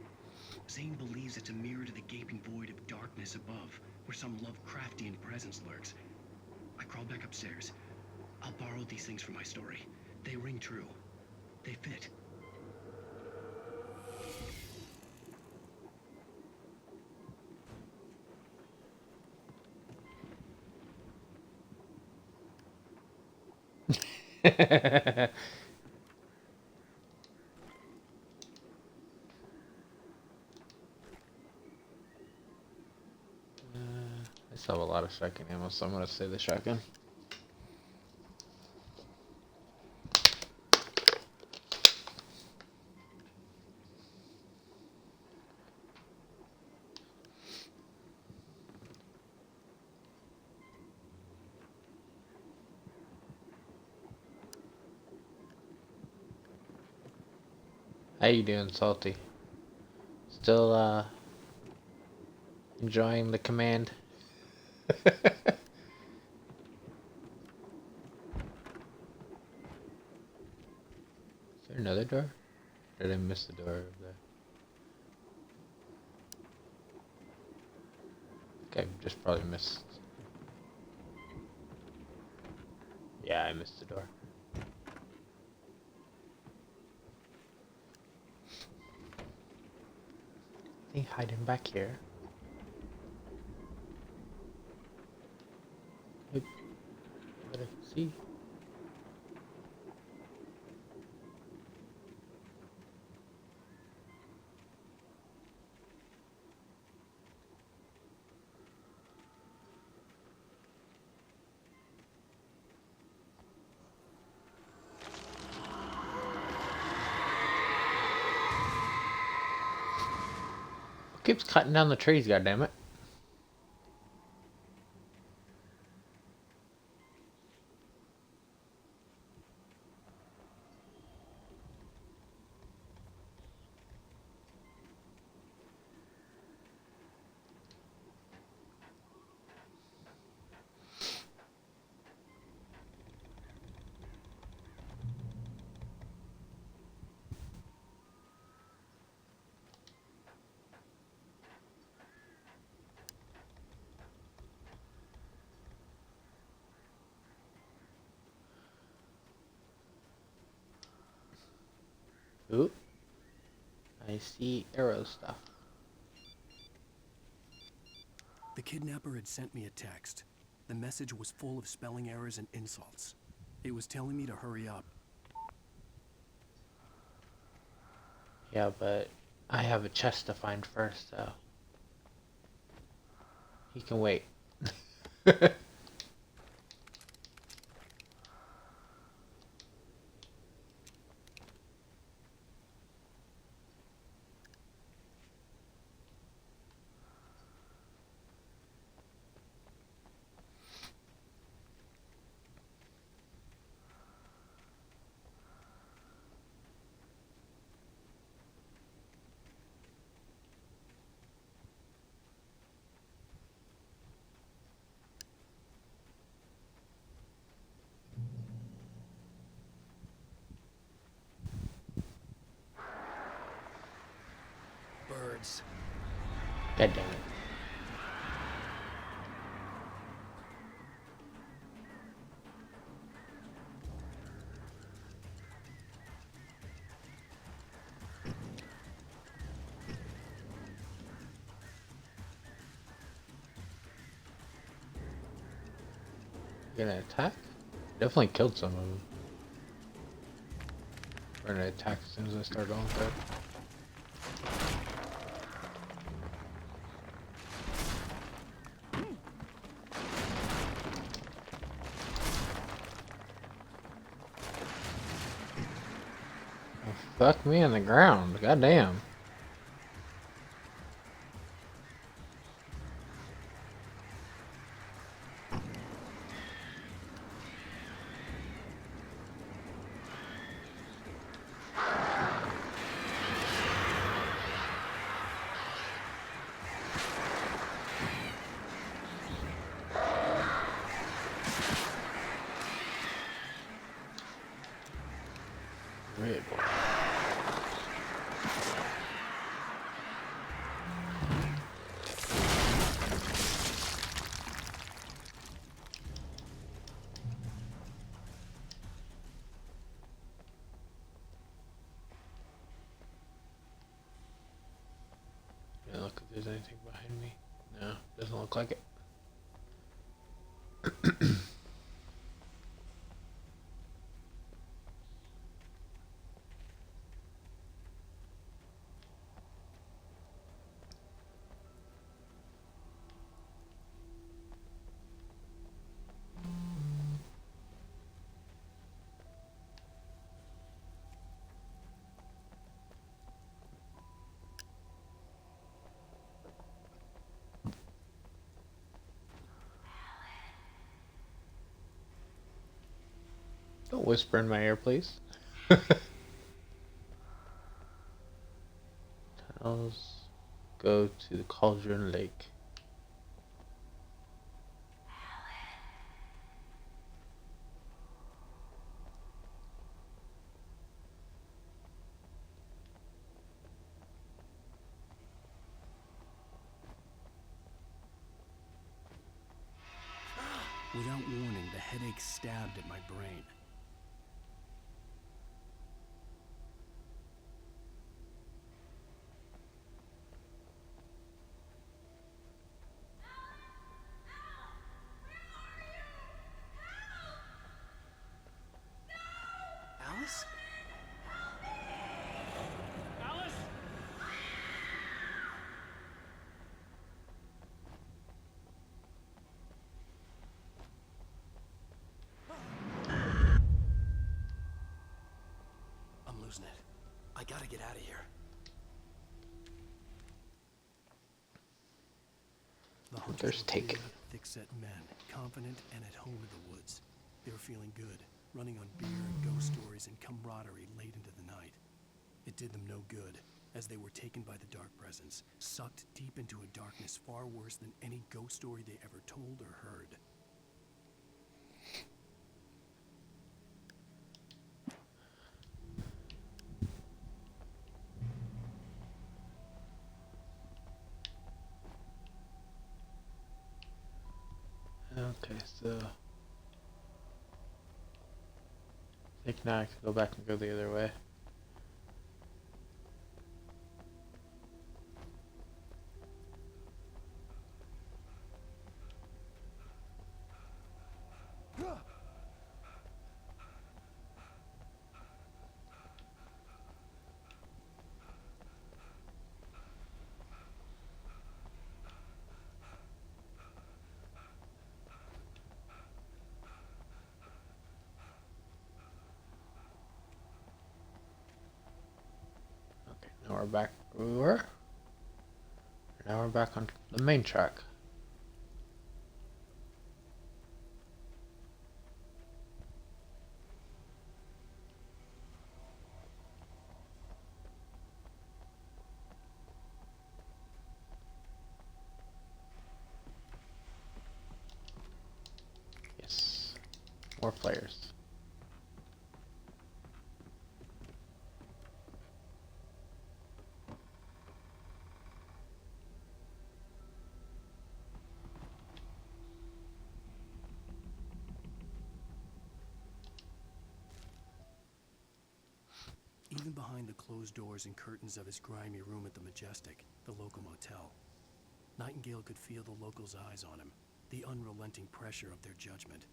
Zane believes it's a mirror to the gaping void of darkness above, where some Lovecraftian presence lurks. I crawled back upstairs. I'll borrow these things for my story. They ring true. They fit. I still have a lot of shotgun ammo, so I'm gonna say the shotgun. How you doing, Salty? Still, enjoying the command? Is there another door? Or did I miss the door over there? I think I just probably missed. Yeah, I missed the door. I think hiding back here. Yep. What I can see. Keeps cutting down the trees, goddammit. Ooh. I see arrow stuff. The kidnapper had sent me a text. The message was full of spelling errors and insults. It was telling me to hurry up. Yeah, but I have a chest to find first, so he can wait. Birds. God damn it. You gonna attack? Definitely killed some of them. We're gonna attack as soon as I start going through. Oh, fuck me on the ground. Goddamn. there's anything behind me. No, doesn't look like it. Don't whisper in my ear, please. Tunnels go to the Cauldron Lake. Without warning, the headache stabbed at my brain. Alice? Alice? I'm losing it. I gotta get out of here. The hunters There's were Taken. bold, thick-set men, confident and at home in the woods. They were feeling good, running on beer and ghost stories and camaraderie late into the night. It did them no good, as they were taken by the dark presence, sucked deep into a darkness far worse than any ghost story they ever told or heard. Okay, so I think now I can go back and go the other way. Okay, now we're back where we were. Now we're back on the main track. Yes, more players. Even behind the closed doors and curtains of his grimy room at the Majestic, the local motel, Nightingale could feel the locals' eyes on him, the unrelenting pressure of their judgment.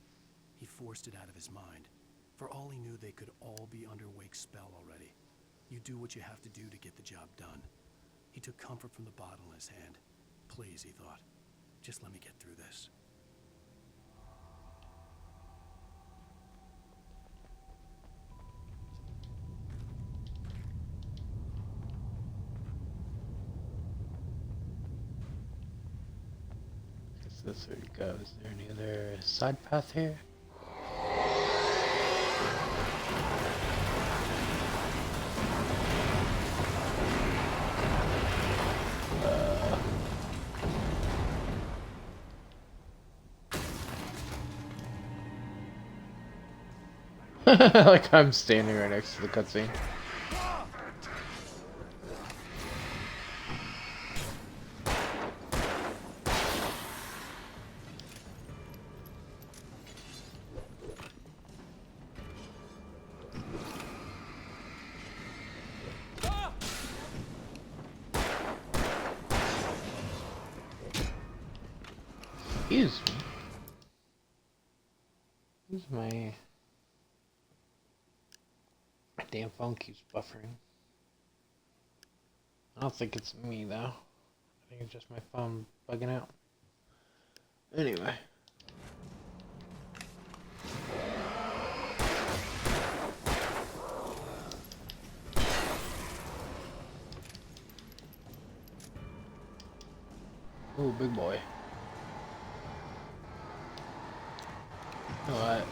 He forced it out of his mind. For all he knew, they could all be under Wake's spell already. You do what you have to do to get the job done. He took comfort from the bottle in his hand. Please, he thought, just let me get through this. This where it goes. Is there any other side path here? Like I'm standing right next to the cutscene. Excuse me. Who's my damn phone keeps buffering. I don't think it's me though. I think it's just my phone bugging out. Anyway. Ooh, big boy. You know what?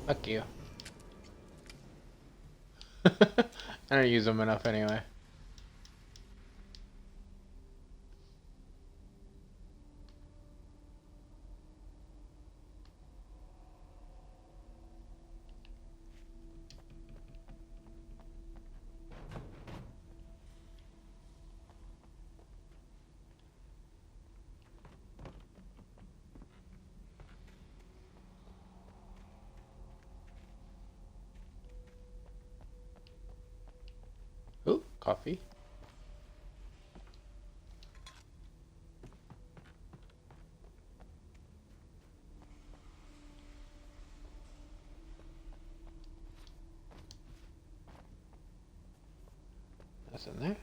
Fuck you. I don't use them enough anyway. Ooh, coffee. That's in there.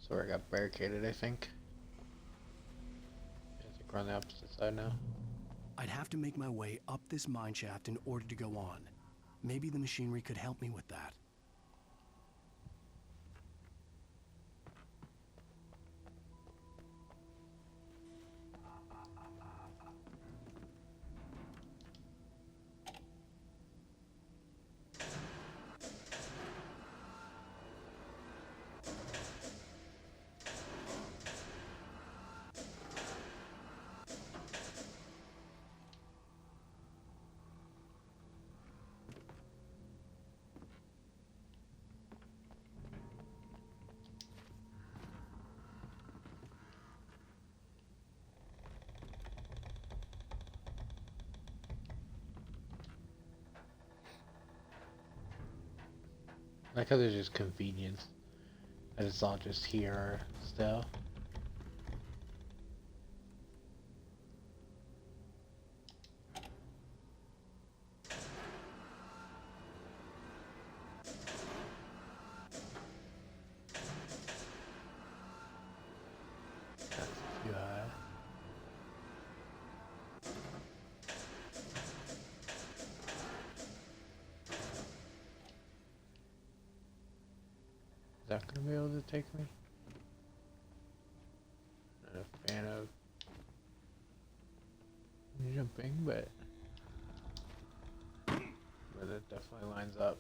So I got barricaded, I think. I think we're on the opposite side now. I'd have to make my way up this mine shaft in order to go on. Maybe the machinery could help me with that. I like how there's just convenience. That it's all just here still. That's too high. Is that gonna be able to take me? Not a fan of jumping, but it definitely lines up.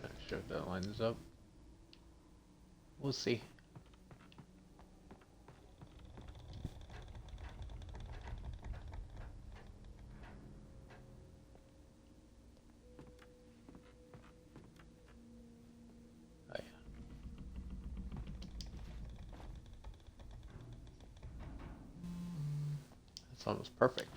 Not sure if that lines up. We'll see. Oh yeah. That's almost perfect.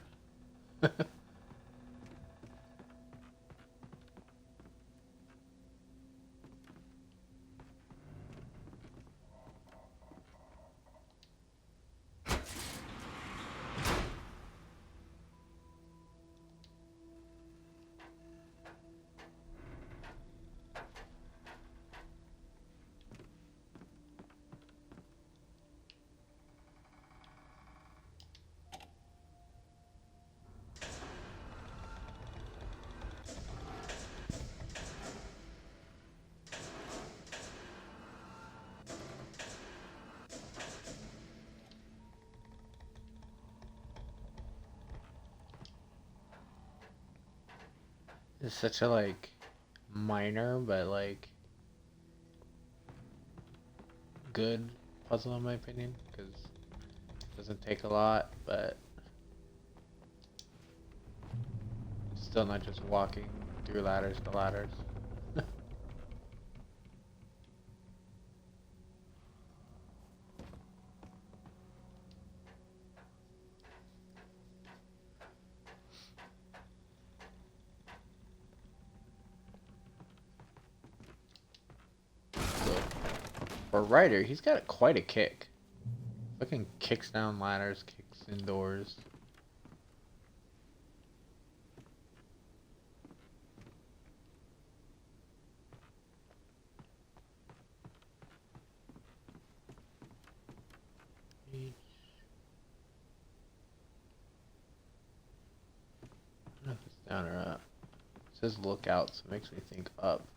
It's such a like minor but like good puzzle in my opinion because it doesn't take a lot, but it's still not just walking through ladders to ladders. So, for Ryder, he's got quite a kick. Fucking kicks down ladders, kicks indoors. I don't know if it's down or up. It says look out, so it makes me think up.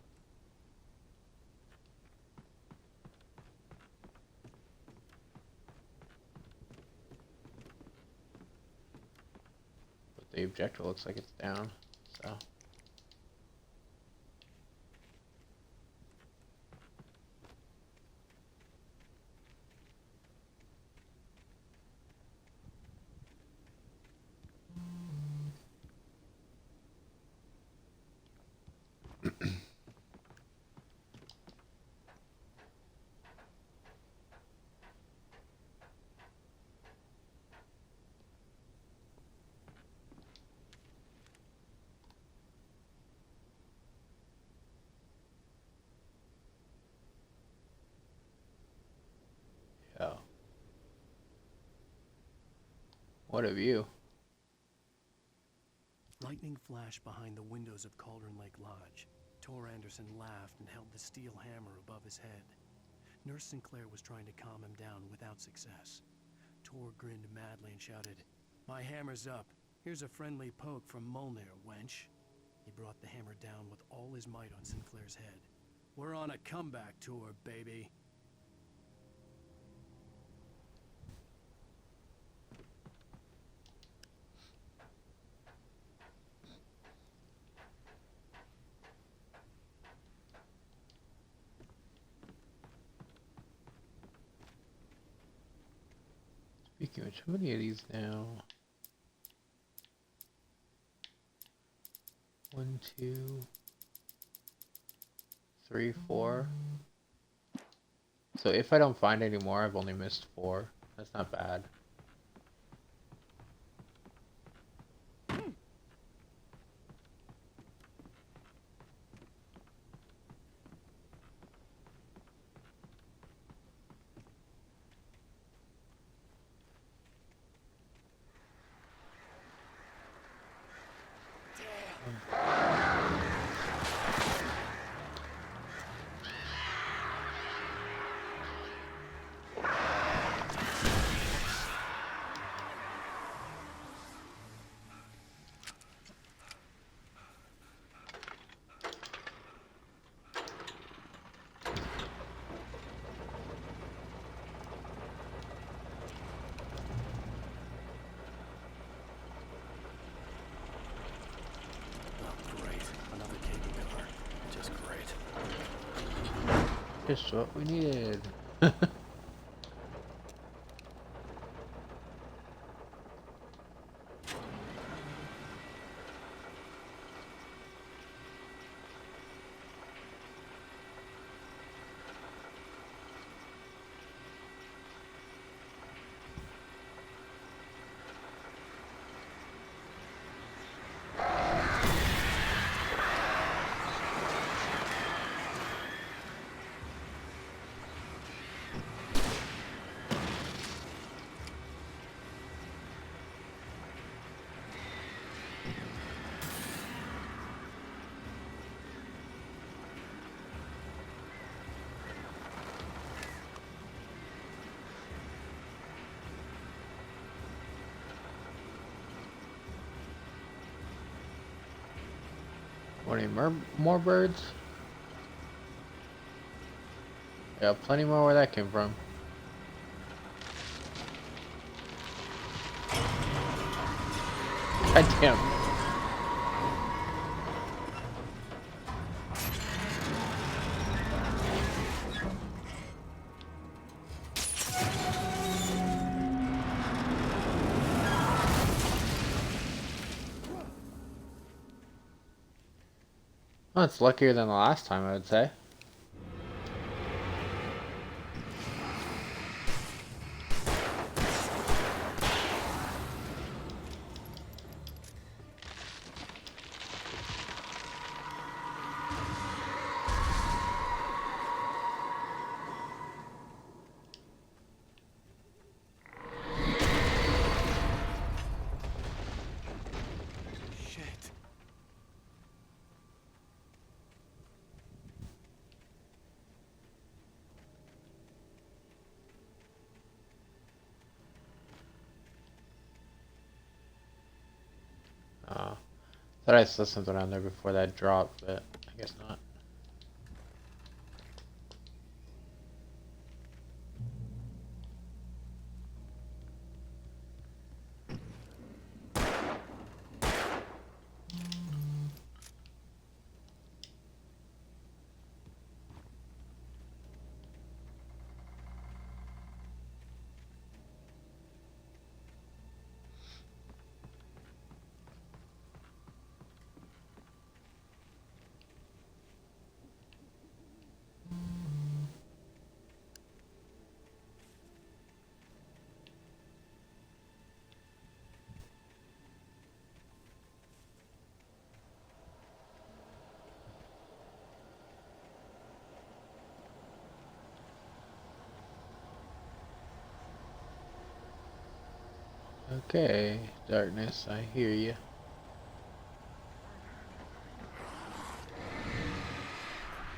But the objective looks like it's down, so. Yeah. What a view. Lightning flashed behind the windows of Cauldron Lake Lodge. Tor Anderson laughed and held the steel hammer above his head. Nurse Sinclair was trying to calm him down without success. Tor grinned madly and shouted, "My hammer's up. Here's a friendly poke from Molnir, wench." He brought the hammer down with all his might on Sinclair's head. "We're on a comeback tour, baby." Speaking of which, how many of these now? 1, 2, 3, 4. So if I don't find any more, I've only missed 4. That's not bad. Just what we needed. Want any more birds? Yeah, plenty more where that came from. God damn. Well, it's luckier than the last time, I would say. Shit. Thought I saw something on there before that dropped, but I guess not. Okay, darkness, I hear you.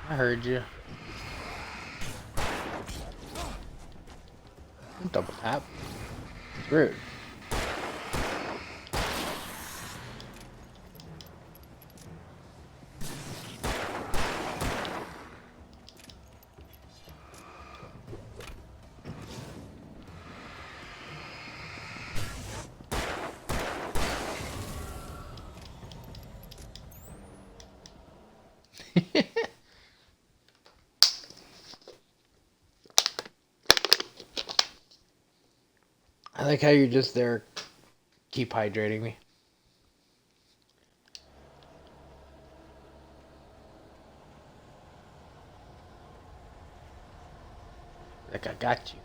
I heard you. Double tap. It's rude. I like how you're just there, keep hydrating me. Like I got you.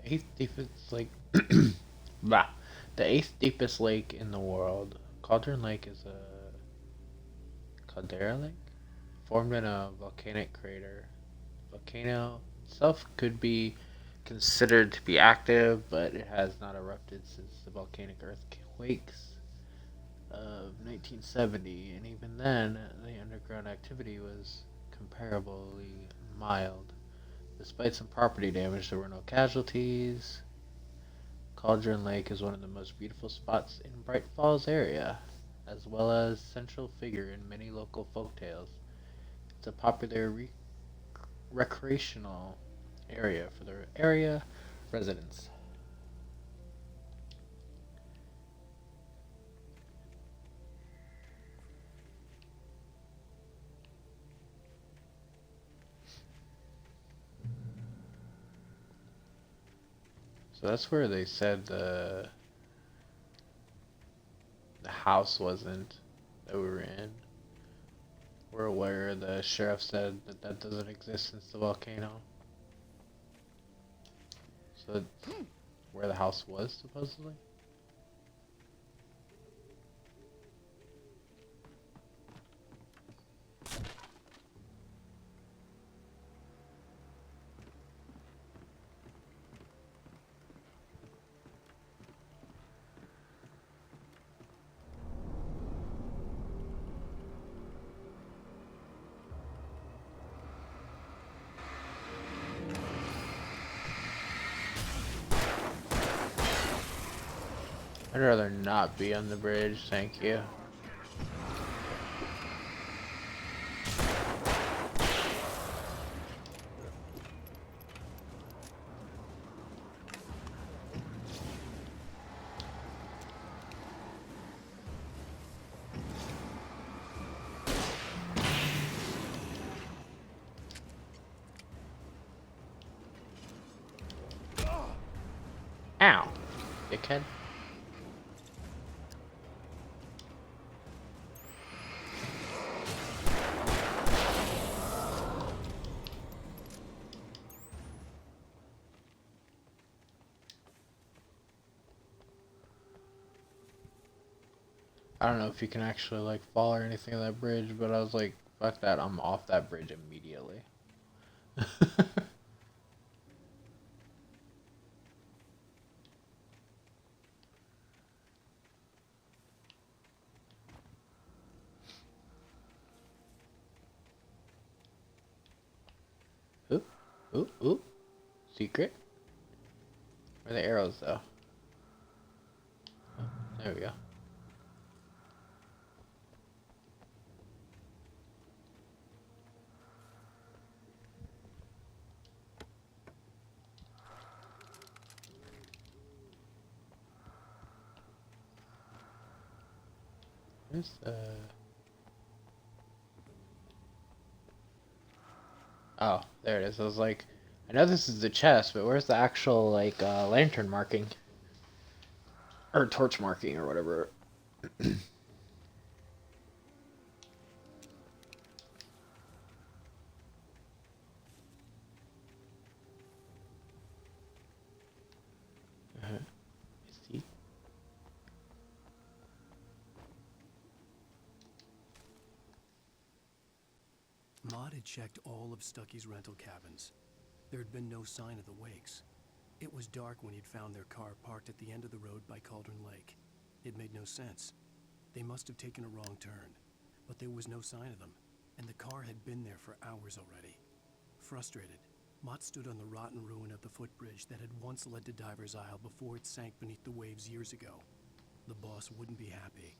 The eighth deepest lake. Bah. The eighth deepest lake in the world. Cauldron Lake is a caldera lake formed in a volcanic crater. Volcano itself could be considered to be active, but it has not erupted since the volcanic earthquakes of 1970, and even then, the underground activity was comparably mild. Despite some property damage, there were no casualties. Cauldron Lake is one of the most beautiful spots in Bright Falls area, as well as central figure in many local folktales. It's a popular recreational area for the area residents. So that's where they said the house wasn't that we were in. We're aware the sheriff said that that doesn't exist since the volcano. So that's where the house was, supposedly? I'd rather not be on the bridge, thank you. Ow, dickhead. I don't know if you can actually like fall or anything on that bridge, but I was like, fuck that, I'm off that bridge immediately. Ooh, ooh, ooh. Secret. Where are the arrows though? Oh, there we go. Where's the... Oh, there it is. I was like, I know this is the chest, but where's the actual, like, lantern marking? Or torch marking, or whatever. See? Maud had checked all of Stucky's rental cabins. There had been no sign of the wakes. It was dark when he'd found their car parked at the end of the road by Cauldron Lake. It made no sense. They must have taken a wrong turn, but there was no sign of them, and the car had been there for hours already. Frustrated, Mott stood on the rotten ruin of the footbridge that had once led to Diver's Isle before it sank beneath the waves years ago. The boss wouldn't be happy.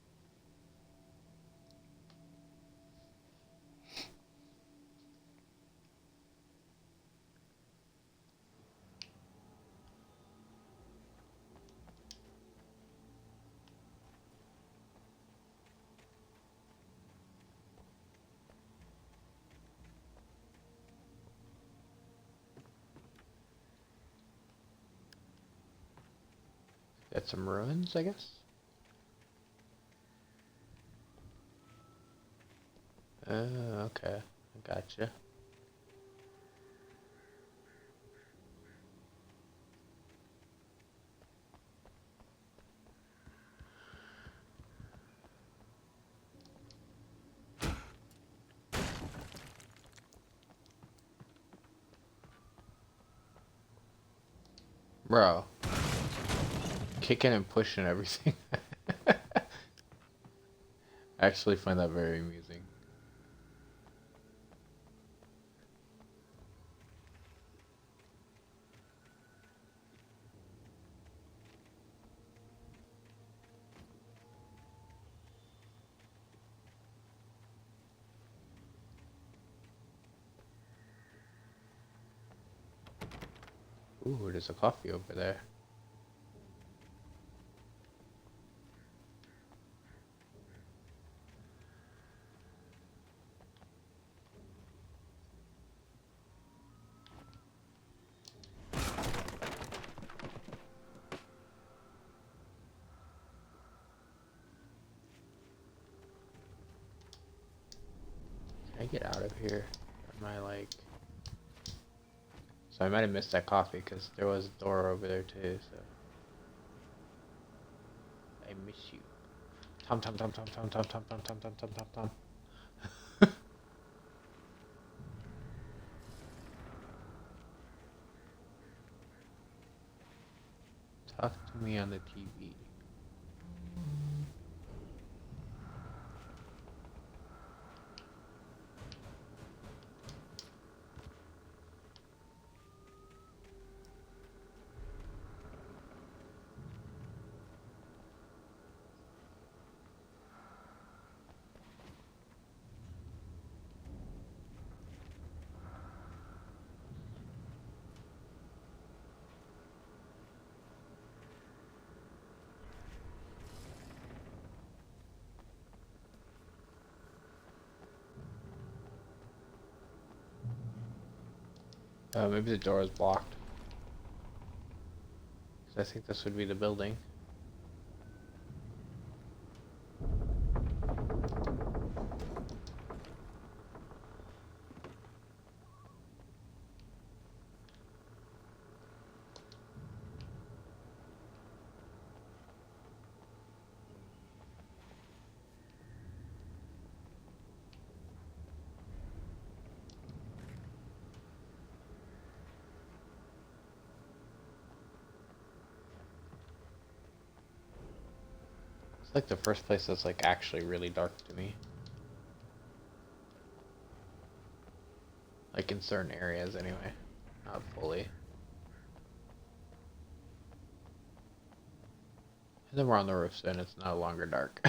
Got some ruins, I guess? Okay. I gotcha. Bro. Kicking and pushing everything. I actually find that very amusing. Ooh, there's a coffee over there. get out of here? Am I like... So I might have missed that coffee because there was a door over there too, so... I miss you. Tom, Tom, Tom, Tom, Tom, Tom, Tom, Tom, Tom, Tom, Tom, Tom, Tom. Talk to me on the TV. Maybe the door is blocked. 'Cause I think this would be the building. It's like the first place that's like actually really dark to me. Like in certain areas anyway. Not fully. And then we're on the roof, so then it's no longer dark.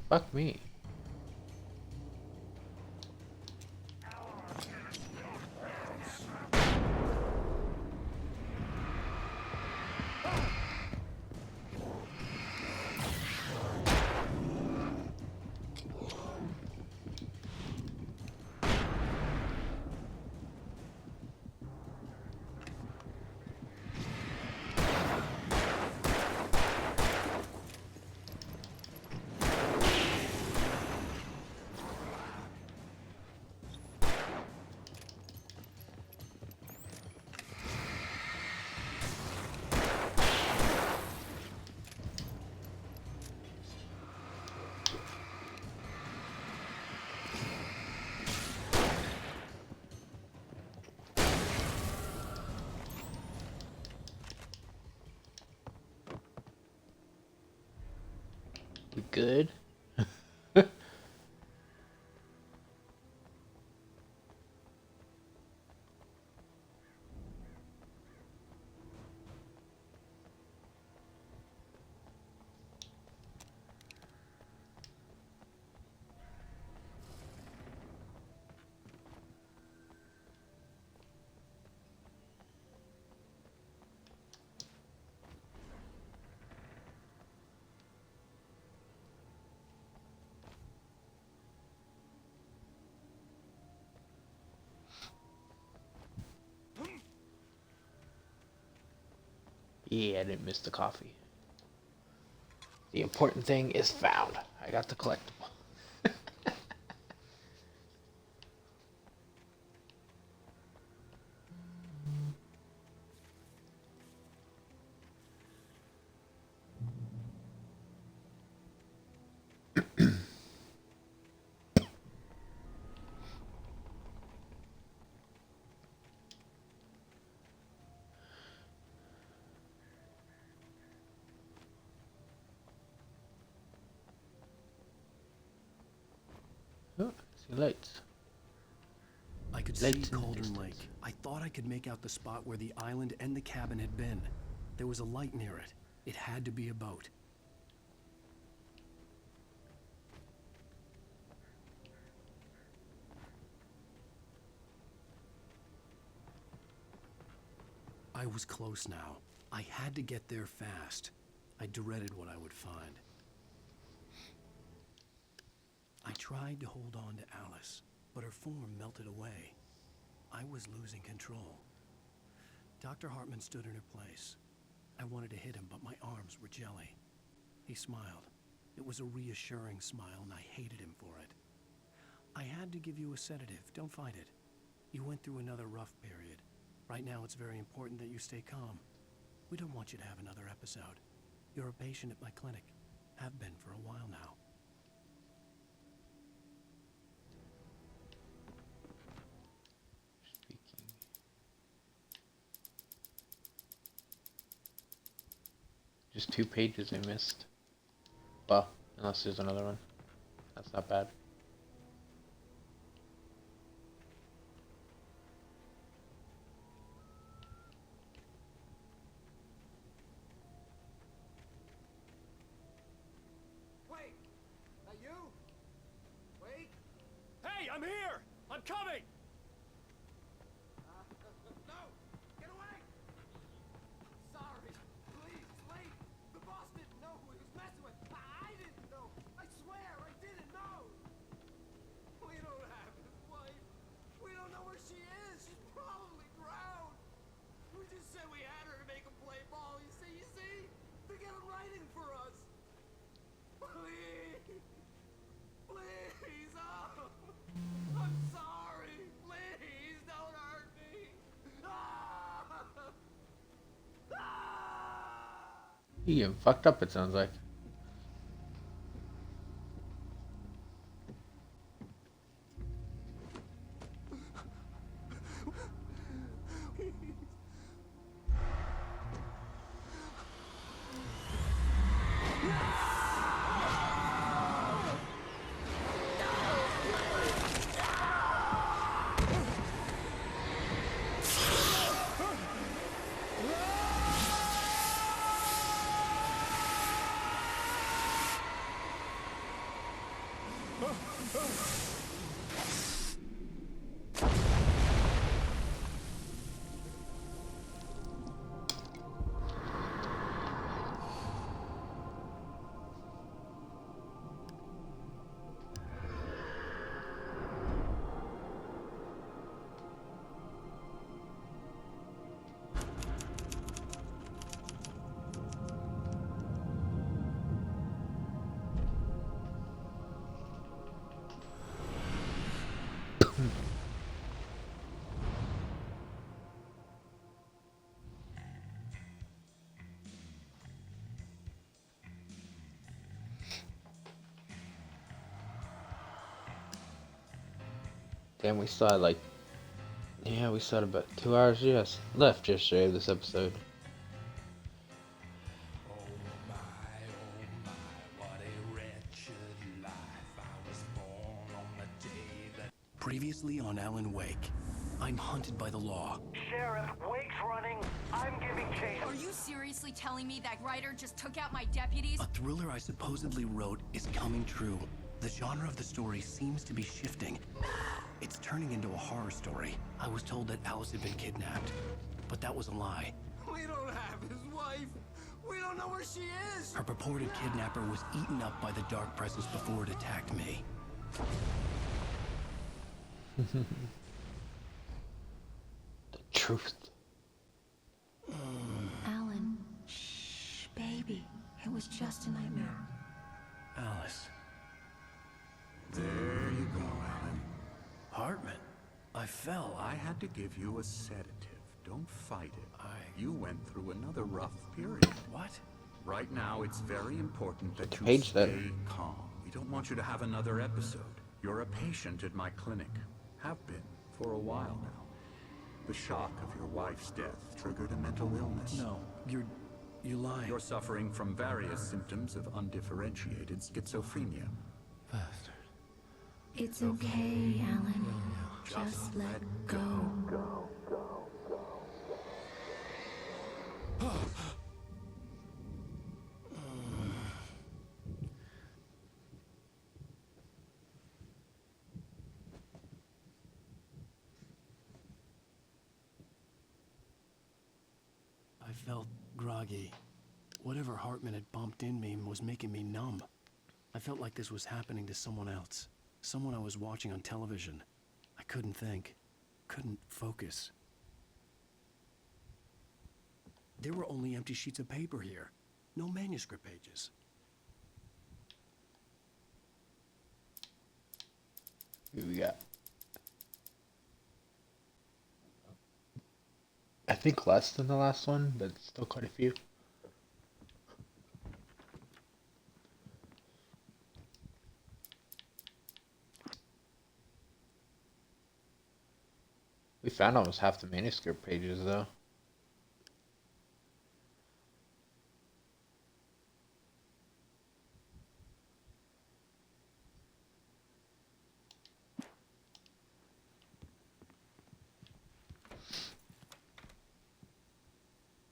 Fuck me. We good? Yeah, I didn't miss the coffee. The important thing is found. I got the collectible. Oh, I see lights. I could see Cauldron Lake. I thought I could make out the spot where the island and the cabin had been. There was a light near it. It had to be a boat. I was close now. I had to get there fast. I dreaded what I would find. I tried to hold on to Alice, but her form melted away. I was losing control. Dr. Hartman stood in her place. I wanted to hit him, but my arms were jelly. He smiled. It was a reassuring smile, and I hated him for it. I had to give you a sedative. Don't fight it. You went through another rough period. Right now, it's very important that you stay calm. We don't want you to have another episode. You're a patient at my clinic. Have been for a while now. Speaking. Just 2 pages I missed. Well, unless there's another one. That's not bad. Wait! That you? Wait! Hey, I'm here! I'm coming! No! Get away! Sorry. Please, wait! The boss didn't know who he was messing with. I didn't know. I swear, I didn't know. We don't have his wife. We don't know where she is. She's probably drowned. We just said we had her to make him play ball. You see? To get him writing for us. Please! Please! Oh! I'm sorry! Please don't hurt me! Ah! Ah! You getting fucked up, it sounds like. Damn, we still had like, yeah, we still had about 2 hours, yes, left yesterday of this episode. Oh my, what a wretched life. I was born on the day that... Previously on Alan Wake, I'm hunted by the law. Sheriff, Wake's running. I'm giving chase. Are you seriously telling me that writer just took out my deputies? A thriller I supposedly wrote is coming true. The genre of the story seems to be shifting. It's turning into a horror story. I was told that Alice had been kidnapped, but that was a lie. We don't have his wife. We don't know where she is. Her purported kidnapper was eaten up by the dark presence before it attacked me. The truth. Alan, shh, baby. It was just a nightmare. Alice. There you go, Alan. Hartman. I fell. I had to give you a sedative. Don't fight it. You went through another rough period. What? Right now, it's very important that you Page stay that. calm. We don't want you to have another episode. You're a patient at my clinic. Have been for a while now. The shock of your wife's death triggered a mental illness. No, you lied. You're suffering from various symptoms of undifferentiated schizophrenia. Bastard. It's okay, Alan. Just let go. I felt groggy. Whatever Hartman had bumped in me was making me numb. I felt like this was happening to someone else. Someone I was watching on television. I couldn't think. couldn't focus. There were only empty sheets of paper here. No manuscript pages. Who we got? I think less than the last one, but still quite a few. We found almost half the manuscript pages, though.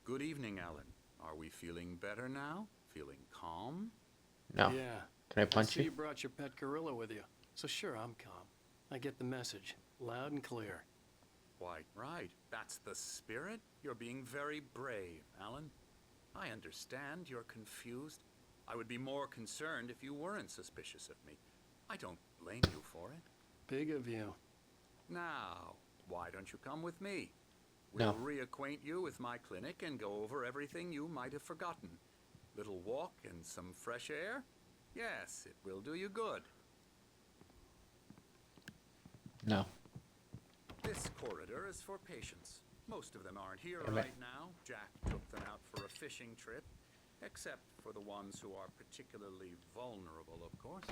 Good evening, Alan. Are we feeling better now? Feeling calm? No. Yeah. Can I punch see you? You brought your pet gorilla with you. So sure, I'm calm. I get the message. Loud and clear. Quite right. That's the spirit. You're being very brave, Alan. I understand you're confused. I would be more concerned if you weren't suspicious of me. I don't blame you for it. Big of you. Now, why don't you come with me? No. We'll reacquaint you with my clinic and go over everything you might have forgotten. Little walk and some fresh air? Yes, it will do you good. No. This corridor is for patients. Most of them aren't here Damn it. right now. Jack took them out for a fishing trip. Except for the ones who are particularly vulnerable, of course.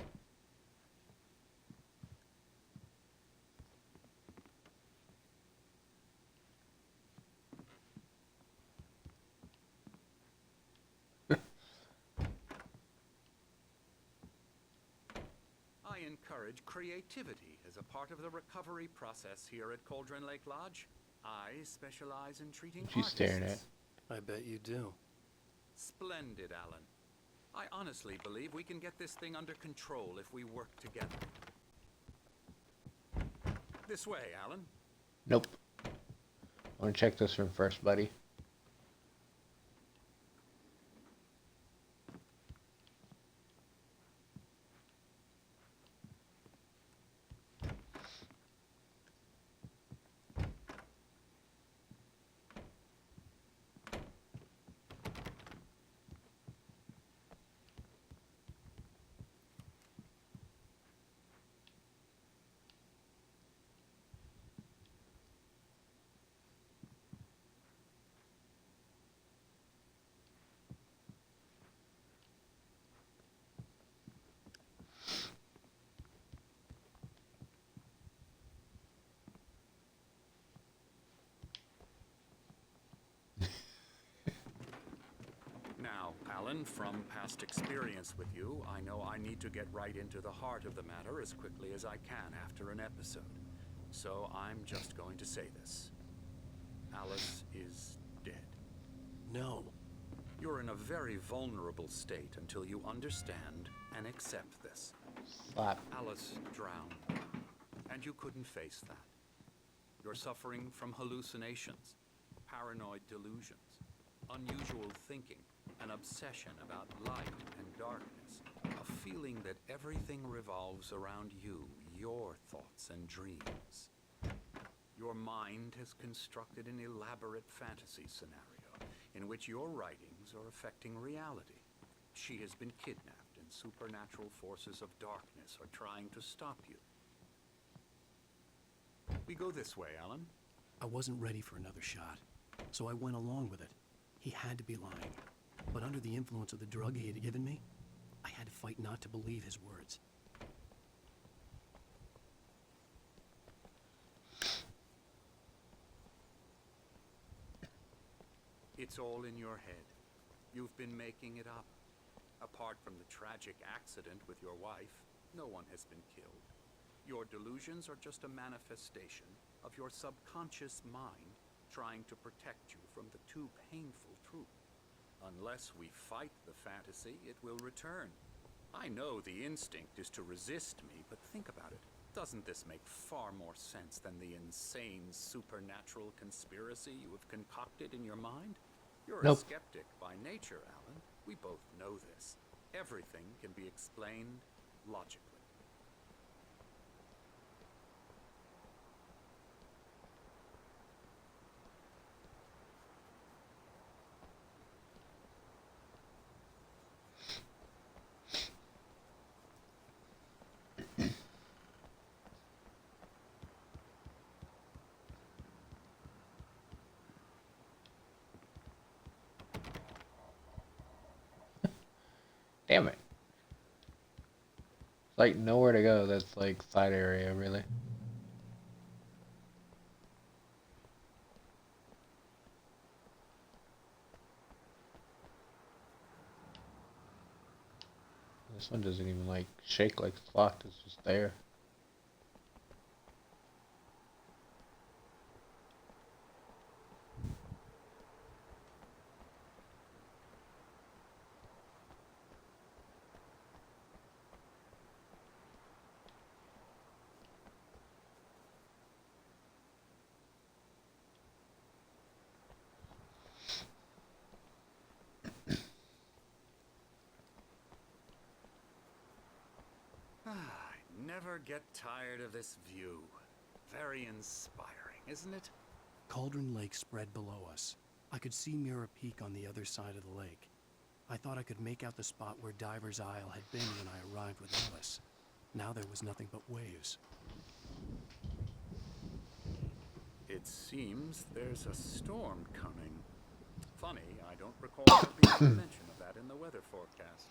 I encourage creativity as a part of the recovery process here at Cauldron Lake Lodge. I specialize in treating What you staring at? artists. I bet you do. Splendid, Alan. I honestly believe we can get this thing under control if we work together. This way, Alan. Nope. I want to check this room first, buddy. Now, Alan, from past experience with you, I know I need to get right into the heart of the matter as quickly as I can after an episode. So I'm just going to say this. Alice is dead. No. You're in a very vulnerable state until you understand and accept this. Slap. Alice drowned, and you couldn't face that. You're suffering from hallucinations, paranoid delusions, unusual thinking, an obsession about light and darkness, a feeling that everything revolves around you, your thoughts and dreams. Your mind has constructed an elaborate fantasy scenario in which your writings are affecting reality. She has been kidnapped, and supernatural forces of darkness are trying to stop you. We go this way, Alan. I wasn't ready for another shot, so I went along with it. He had to be lying. But under the influence of the drug he had given me, I had to fight not to believe his words. It's all in your head. You've been making it up. Apart from the tragic accident with your wife, no one has been killed. Your delusions are just a manifestation of your subconscious mind trying to protect you from the too painful truth. Unless we fight the fantasy, it will return. I know the instinct is to resist me, but think about it. Doesn't this make far more sense than the insane supernatural conspiracy you have concocted in your mind? You're Nope. a skeptic by nature, Alan. We both know this. Everything can be explained logically. Damn it. Like nowhere to go. That's like side area, really. This one doesn't even like shake like it's locked. It's just there. I never get tired of this view. Very inspiring, isn't it? Cauldron Lake spread below us. I could see Mirror Peak on the other side of the lake. I thought I could make out the spot where Diver's Isle had been when I arrived with Alice. Now there was nothing but waves. It seems there's a storm coming. Funny, I don't recall there being a mention of that in the weather forecast.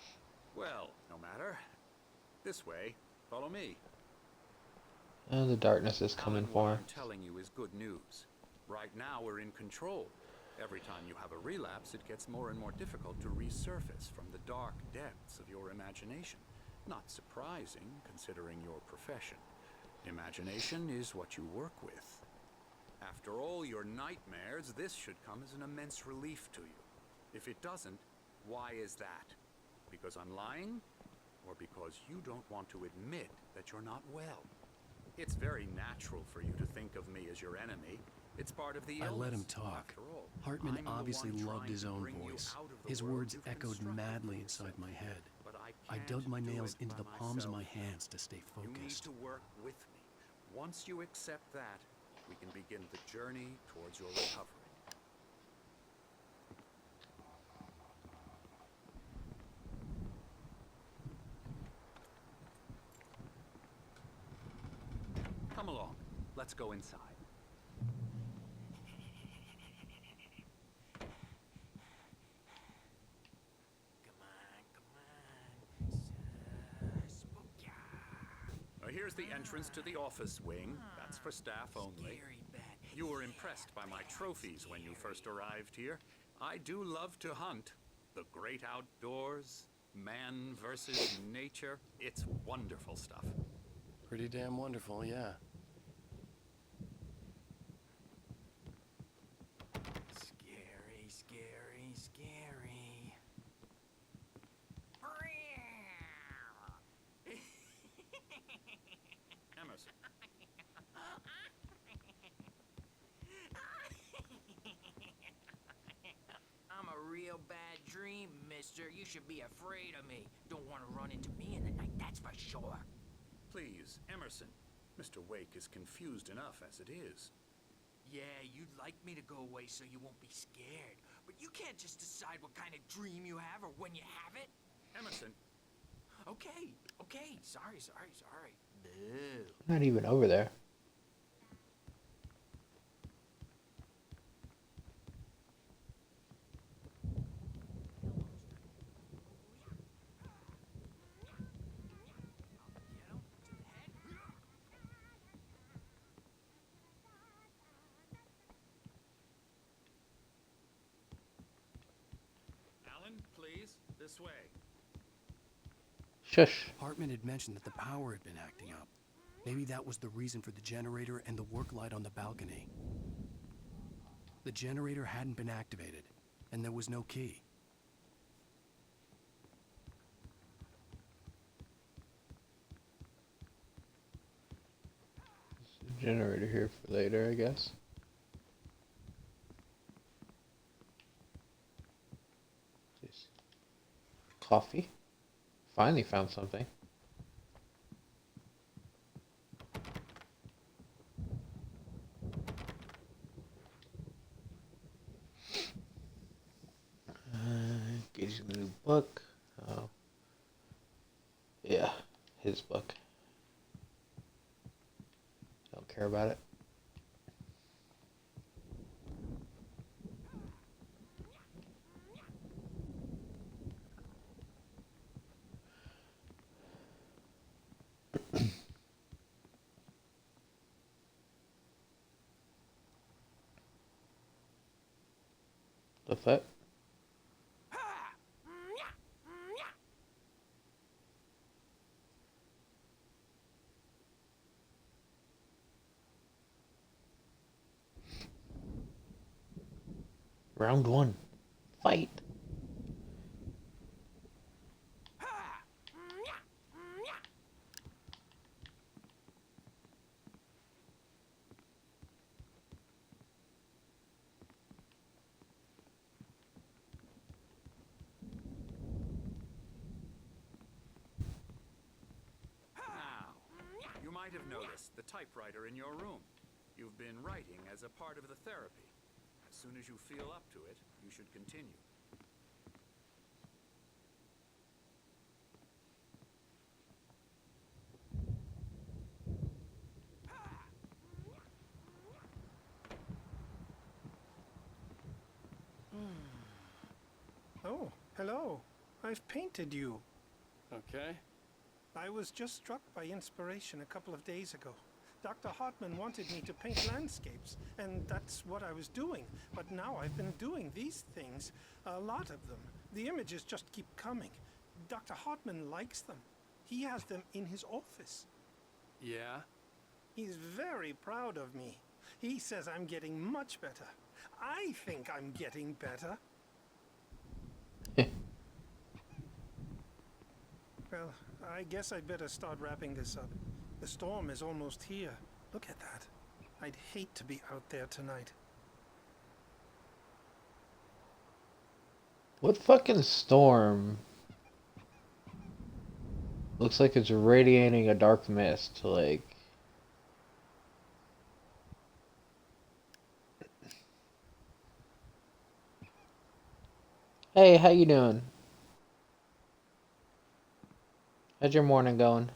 Well, no matter. This way. Follow me. Oh, the darkness is coming Alan, for what her. I'm telling you is good news. Right now we're in control. Every time you have a relapse, it gets more and more difficult to resurface from the dark depths of your imagination. Not surprising, considering your profession. Imagination is what you work with. After all your nightmares, this should come as an immense relief to you. If it doesn't, why is that? Because I'm lying? Or because you don't want to admit that you're not well? It's very natural for you to think of me as your enemy. It's part of the illness. I let him talk. After all, Hartman I'm the obviously one loved trying his to own bring you voice. out of the His world words you've echoed constructed madly for inside yourself. my head. But I dug my can't do nails it into by the palms of myself. my hands to stay You need focused. to work with me. Once you accept that, we can begin the journey towards your recovery. Come along. Let's go inside. Here's the entrance to the office wing. That's for staff only. You were impressed by my trophies when you first arrived here. I do love to hunt. The great outdoors, man versus nature. It's wonderful stuff. Pretty damn wonderful, yeah. Scary, scary, scary. Emerson. I'm a real bad dream, mister. You should be afraid of me. Don't want to run into me in the night, that's for sure. Please, Emerson. Mr. Wake is confused enough as it is. Yeah, you'd like me to go away so you won't be scared. But you can't just decide what kind of dream you have or when you have it. Emerson. Okay, okay. Sorry. Boo. Not even over there. Alan, please, this way. Shush. Hartman had mentioned that the power had been acting up. Maybe that was the reason for the generator and the work light on the balcony. The generator hadn't been activated, and there was no key. Generator here for later, I guess. Jeez. Coffee. Finally found something. Getting a new book. Oh. Yeah, his book. Don't care about it. The fuck? Round one. Fight. You might have noticed the typewriter in your room. You've been writing as a part of the therapy. As soon as you feel up to it, you should continue. Oh, hello. I've painted you. Okay. I was just struck by inspiration a couple of days ago. Dr. Hartman wanted me to paint landscapes, and that's what I was doing. But now I've been doing these things, a lot of them. The images just keep coming. Dr. Hartman likes them. He has them in his office. Yeah? He's very proud of me. He says I'm getting much better. I think I'm getting better. Well, I guess I'd better start wrapping this up. The storm is almost here. Look at that. I'd hate to be out there tonight. What fucking storm? Looks like it's radiating a dark mist, like... Hey, how you doing? How's your morning going?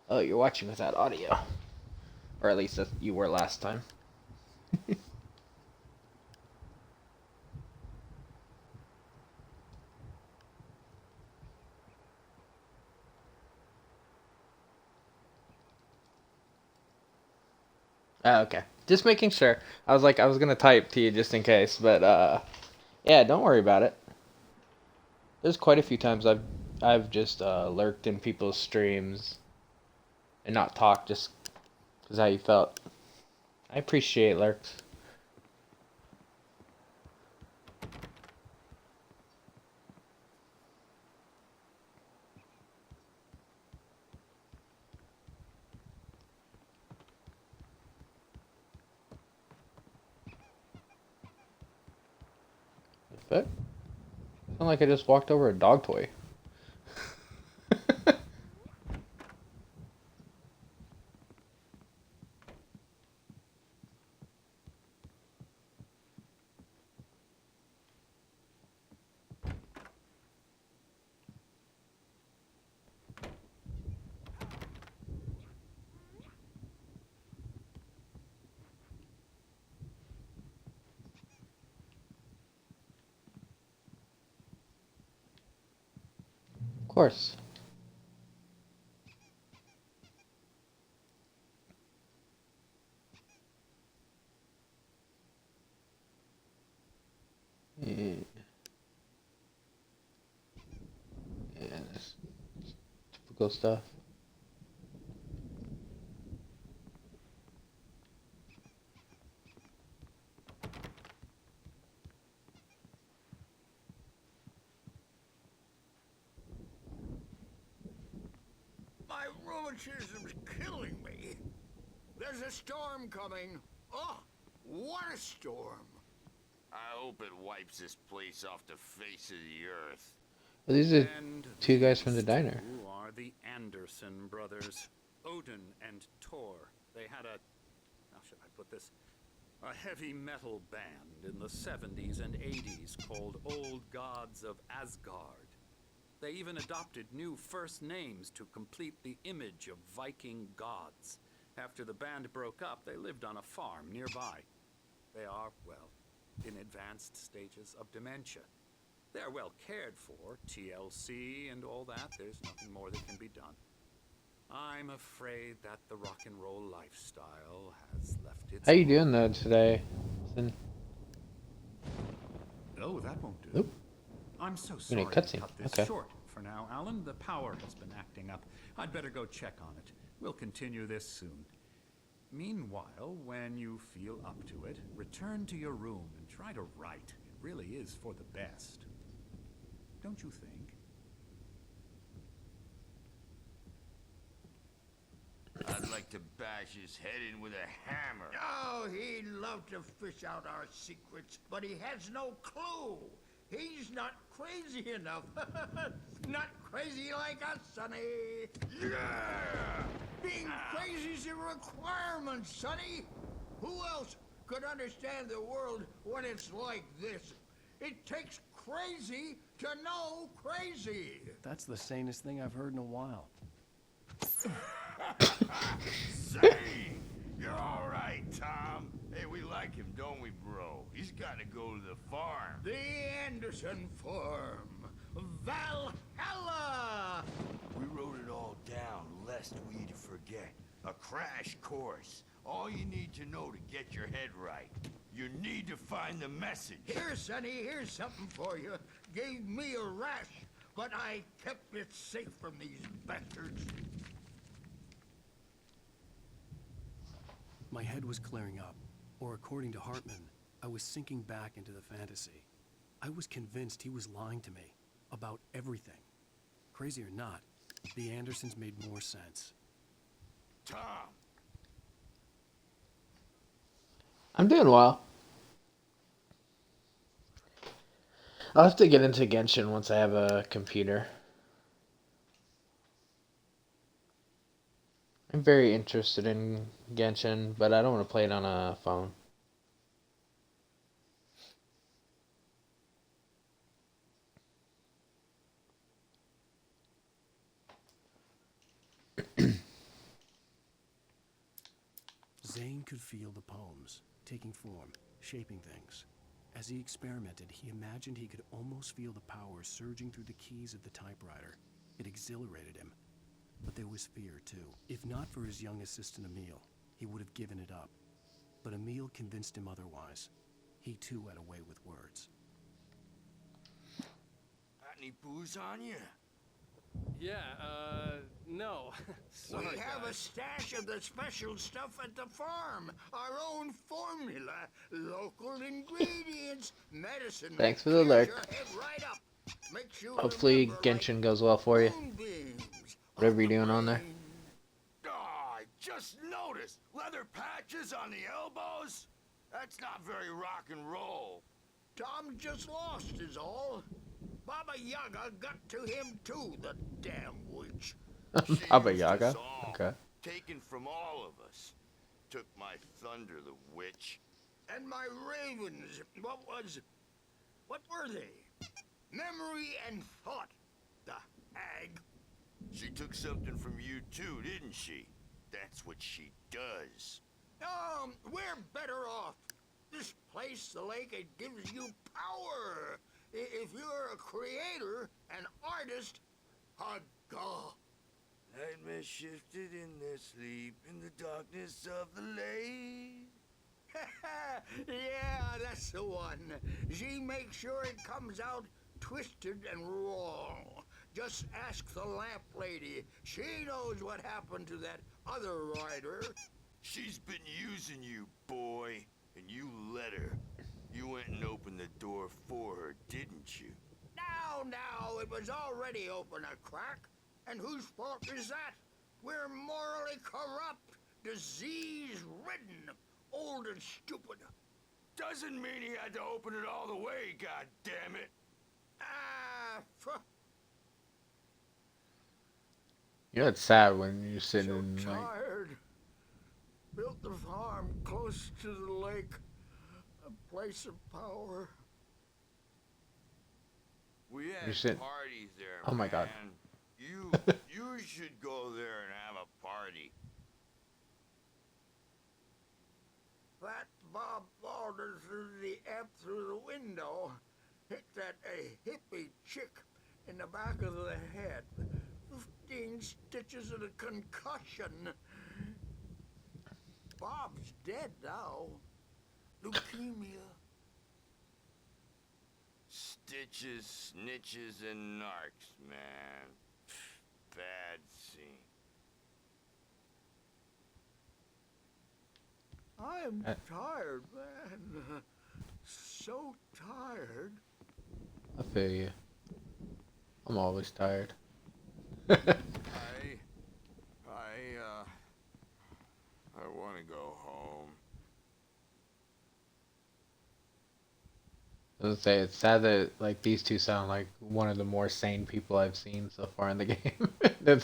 Oh, you're watching without audio. Or at least you were last time. Oh, okay. Just making sure. I was gonna type to you just in case, but yeah, don't worry about it. There's quite a few times I've just lurked in people's streams and not talked just because how you felt. I appreciate lurks. But sound like I just walked over a dog toy. Of course. Yeah. Yeah, that's typical stuff. My rheumatism's killing me. There's a storm coming. Oh, what a storm. I hope it wipes this place off the face of the earth. Well, these are And two guys from the these diner. two are the Anderson brothers, Odin and Tor. They had a, how should I put this? A heavy metal band in the 70s and 80s called Old Gods of Asgard. They even adopted new first names to complete the image of Viking gods. After the band broke up, they lived on a farm nearby. They are, well, in advanced stages of dementia. They're well cared for, TLC and all that. There's nothing more that can be done. I'm afraid that the rock and roll lifestyle has left its How you mark. doing though today? Oh, that won't do. Oop. I'm so We need sorry a to cutscene. cut this Okay. short for now, Alan. The power has been acting up. I'd better go check on it. We'll continue this soon. Meanwhile, when you feel up to it, return to your room and try to write. It really is for the best. Don't you think? I'd like to bash his head in with a hammer. Oh, he'd love to fish out our secrets, but he has no clue. He's not crazy enough. Not crazy like us, Sonny. Yeah! Being crazy's a requirement, Sonny. Who else could understand the world when it's like this? It takes crazy to know crazy. That's the sanest thing I've heard in a while. Say, you're all right, Tom. Hey, we like him, don't we, bro? He's got to go to the farm. The Anderson Farm. Valhalla! We wrote it all down, lest we forget. A crash course. All you need to know to get your head right. You need to find the message. Here, Sonny, here's something for you. Gave me a rash, but I kept it safe from these bastards. My head was clearing up, or according to Hartman, I was sinking back into the fantasy. I was convinced he was lying to me about everything. Crazy or not, the Andersons made more sense. Tom! I'm doing well. I'll have to get into Genshin once I have a computer. I'm very interested in Genshin, but I don't want to play it on a phone. Zane could feel the poems, taking form, shaping things. As he experimented, he imagined he could almost feel the power surging through the keys of the typewriter. It exhilarated him. But there was fear, too. If not for his young assistant Emil, he would have given it up. But Emil convinced him otherwise. He, too, had a way with words. Got any booze on you? Yeah, no. Sorry, We have a guys. stash of the special stuff at the farm. Our own formula, local ingredients, medicine. Thanks for the Clears alert. your head right up. Makes you Hopefully remember Genshin goes well for you. moonbeams. Whatever you're doing on there. Oh, I just noticed. Leather patches on the elbows? That's not very rock and roll. Tom just lost is all. Baba Yaga got to him too, the damn witch. Baba used Yaga? us all, Okay. Taken from all of us. Took my thunder, the witch. And my ravens, what were they? Memory and thought, the hag. She took something from you too, didn't she? That's what she does. We're better off. This place, the lake, it gives you power. If you're a creator, an artist, a god. Nightmare shifted in their sleep in the darkness of the lake. Yeah, that's the one. She makes sure it comes out twisted and wrong. Just ask the lamp lady. She knows what happened to that other rider. She's been using you, boy, and you let her. You went and opened the door for her, didn't you? Now, it was already open a crack. And whose fault is that? We're morally corrupt, disease-ridden, old and stupid. Doesn't mean he had to open it all the way, goddammit. You know it's sad when you're sitting in like Tired. Built the farm close close to the lake, a place of power. We You had should- parties there, Oh my God. man. You should go there and have a party. That Bob Balder threw the amp through the window, hit that hippie chick in the back of the head. 15 stitches and a concussion. Bob's dead now. Leukemia. Stitches, snitches, and narcs, man. Bad scene. I am tired, man. So tired. I feel you. I'm always tired. I want to go home. I was gonna say, it's sad that like these two sound like one of the more sane people I've seen so far in the game. They're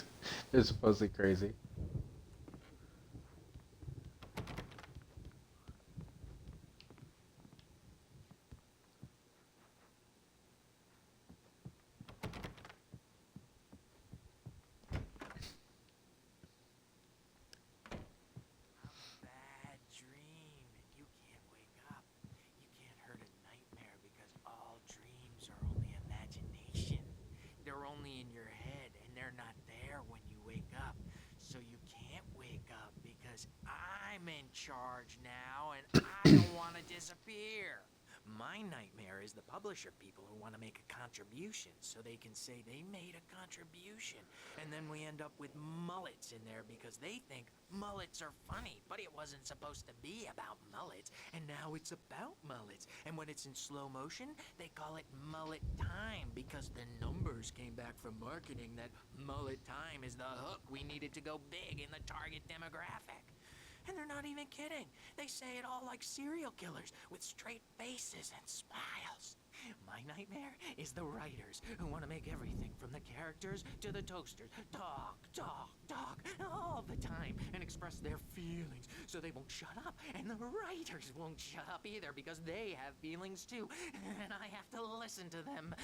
supposedly crazy. Bad dream, and you can't wake up. You can't hurt a nightmare because all dreams are only imagination. They're only in your head, and they're not there when you wake up. So you can't wake up because I'm in charge now, and I don't want to disappear. My nightmare is the publisher people who want to make a contribution so they can say they made a contribution. And then we end up with mullets in there because they think mullets are funny. But it wasn't supposed to be about mullets. And now it's about mullets. And when it's in slow motion, they call it mullet time because the numbers came back from marketing that mullet time is the hook we needed to go big in the target demographic. And they're not even kidding. They say it all like serial killers with straight faces and smiles. My nightmare is the writers who want to make everything from the characters to the toasters talk all the time and express their feelings so they won't shut up. And the writers won't shut up either because they have feelings too. And I have to listen to them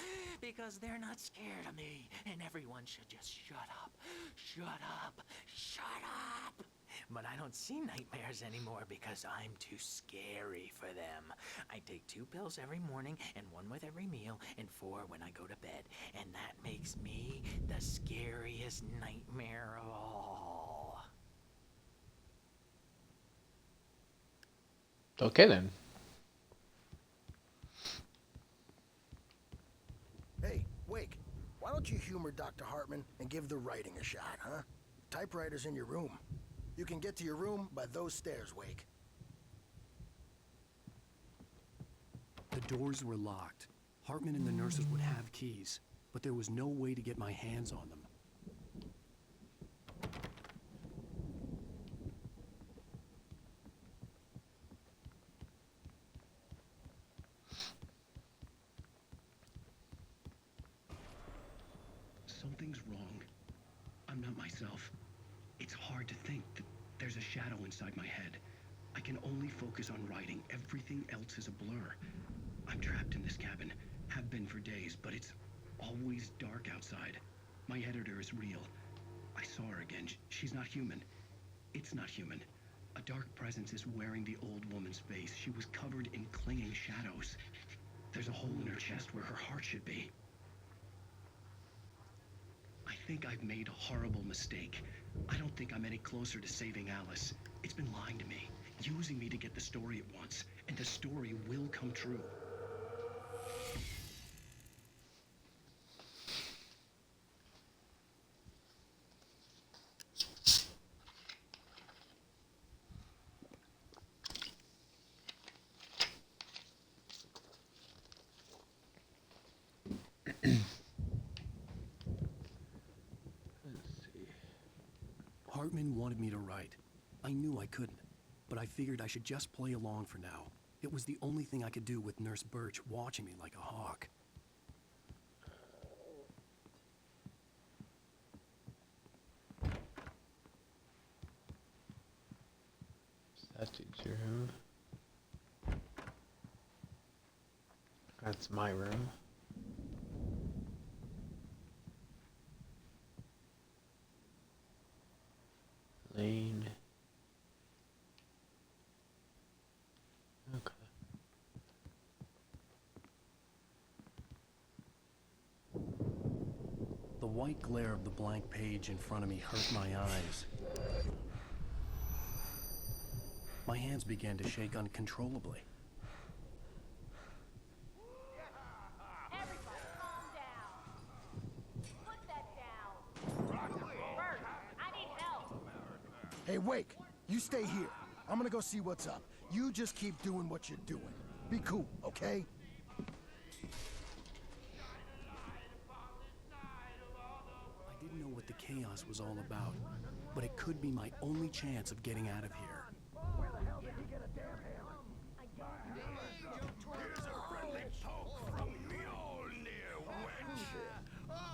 because they're not scared of me. And everyone should just shut up. Shut up. Shut up. But I don't see nightmares anymore because I'm too scary for them. I take 2 pills every morning and 1 with every meal and 4 when I go to bed. And that makes me the scariest nightmare of all. Okay then. Hey, Wake, why don't you humor Dr. Hartman and give the writing a shot, huh? Typewriter's in your room. You can get to your room by those stairs, Wake. The doors were locked. Hartman and the nurses would have keys, but there was no way to get my hands on them. Something's wrong. I'm not myself. It's hard to think that there's a shadow inside my head. I can only focus on writing. Everything else is a blur. I'm trapped in this cabin. Have been for days, but it's always dark outside. My editor is real. I saw her again. She's not human. It's not human. A dark presence is wearing the old woman's face. She was covered in clinging shadows. There's a hole in her chest where her heart should be. I think I've made a horrible mistake. I don't think I'm any closer to saving Alice. It's been lying to me, using me to get the story it wants, and the story will come true. Hartman wanted me to write. I knew I couldn't, but I figured I should just play along for now. It was the only thing I could do with Nurse Birch watching me like a hawk. That's your room. That's my room. Lane. Okay. The white glare of the blank page in front of me hurt my eyes. My hands began to shake uncontrollably. Everybody calm down. Put that down. Bert, I need help. Hey, Wake, you stay here. I'm gonna go see what's up. You just keep doing what you're doing. Be cool, okay? I didn't know what the chaos was all about, but it could be my only chance of getting out of here. Where the hell did he get a damn hammer?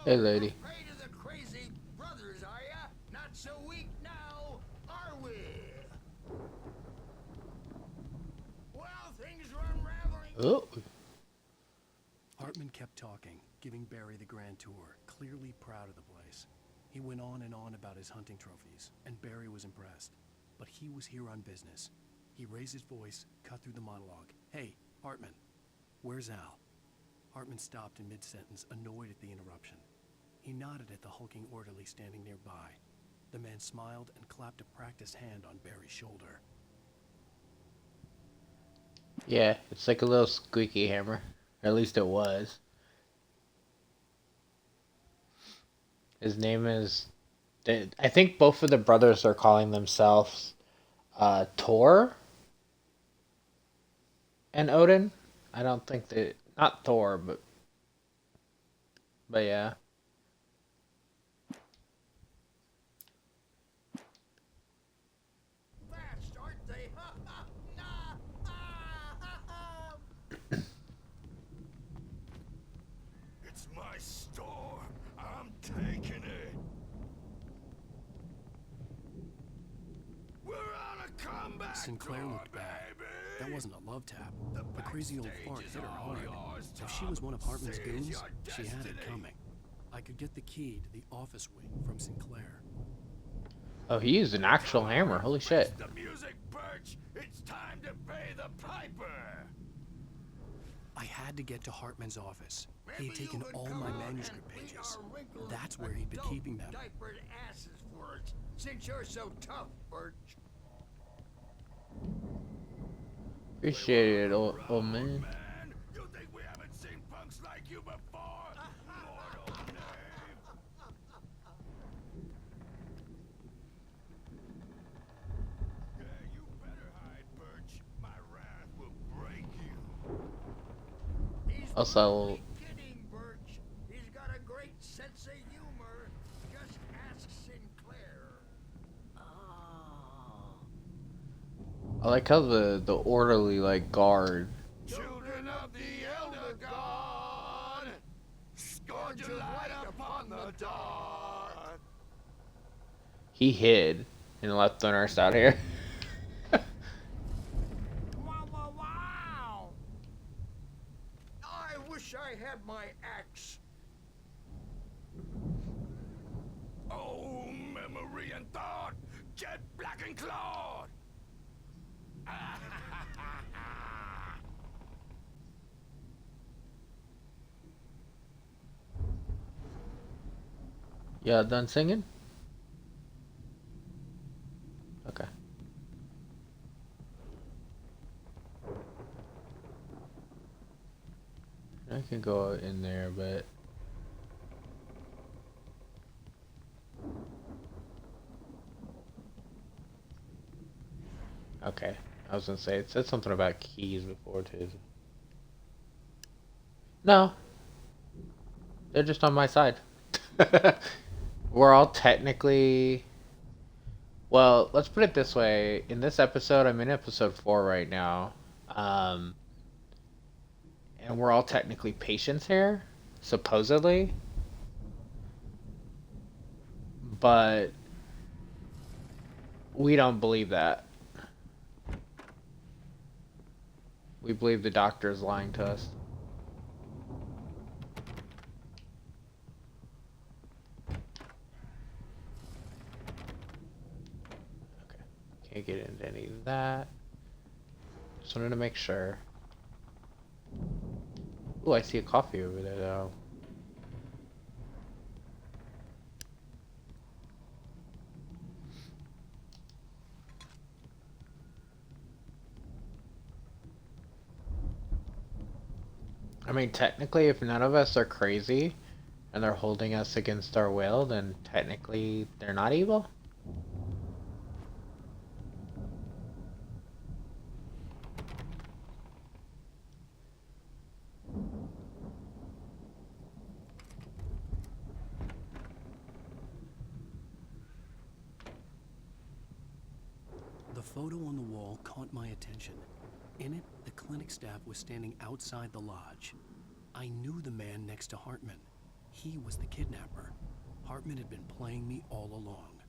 Hey, lady. Afraid of the crazy brothers, are ya? Not so weak now, are we? Well, things are unraveling. Oh. Hartman kept talking, giving Barry the grand tour, clearly proud of the place. He went on and on about his hunting trophies, and Barry was impressed. But he was here on business. He raised his voice, cut through the monologue. Hey, Hartman, where's Al? Hartman stopped in mid-sentence, annoyed at the interruption. He nodded at the hulking orderly standing nearby. The man smiled and clapped a practiced hand on Barry's shoulder. Yeah, it's like a little squeaky hammer. At least it was. His name is... I think both of the brothers are calling themselves Thor and Odin. I don't think they... Not Thor, but yeah. Fast, aren't they? It's my store. I'm taking it. We're on a comeback. Sinclair looked back. That wasn't a love tap. The crazy old fart hit her hard. If she was one of Hartman's goons, she had it coming. I could get the key to the office wing from Sinclair. Oh, he used an actual hammer. Holy shit. The music, Birch. It's time to pay the piper. I had to get to Hartman's office. He had taken all my manuscript pages. That's where he'd been keeping them. Diapered asses for it, since you're so tough, Birch. Appreciate it, old man. You think we haven't seen punks like you before? Mortal name. Yeah, you better hide, Birch. My wrath will break you. Also, Kidding, Birch. He's got a great sense of humor. Just ask Sinclair. I like how the orderly like guard. Children of the Elder God, scourge your light upon the dark. He hid and left the nurse out here. Wow! I wish I had my axe. Oh, memory and thought, jet black and clawed. Yeah, done singing? Okay. I can go in there, but... Okay. I was gonna say, it said something about keys before, too. No. They're just on my side. We're all technically... Well, let's put it this way. In this episode, I'm in episode 4 right now. And we're all technically patients here, supposedly. But we don't believe that. we believe the doctor is lying to us. Okay, can't get into any of that. Just wanted to make sure. Oh, I see a coffee over there though. I mean, technically, if none of us are crazy and they're holding us against our will, then technically they're not evil. The photo on the wall caught my attention. In it, the clinic staff was standing outside the lodge. I knew the man next to Hartman. He was the kidnapper. Hartman had been playing me all along.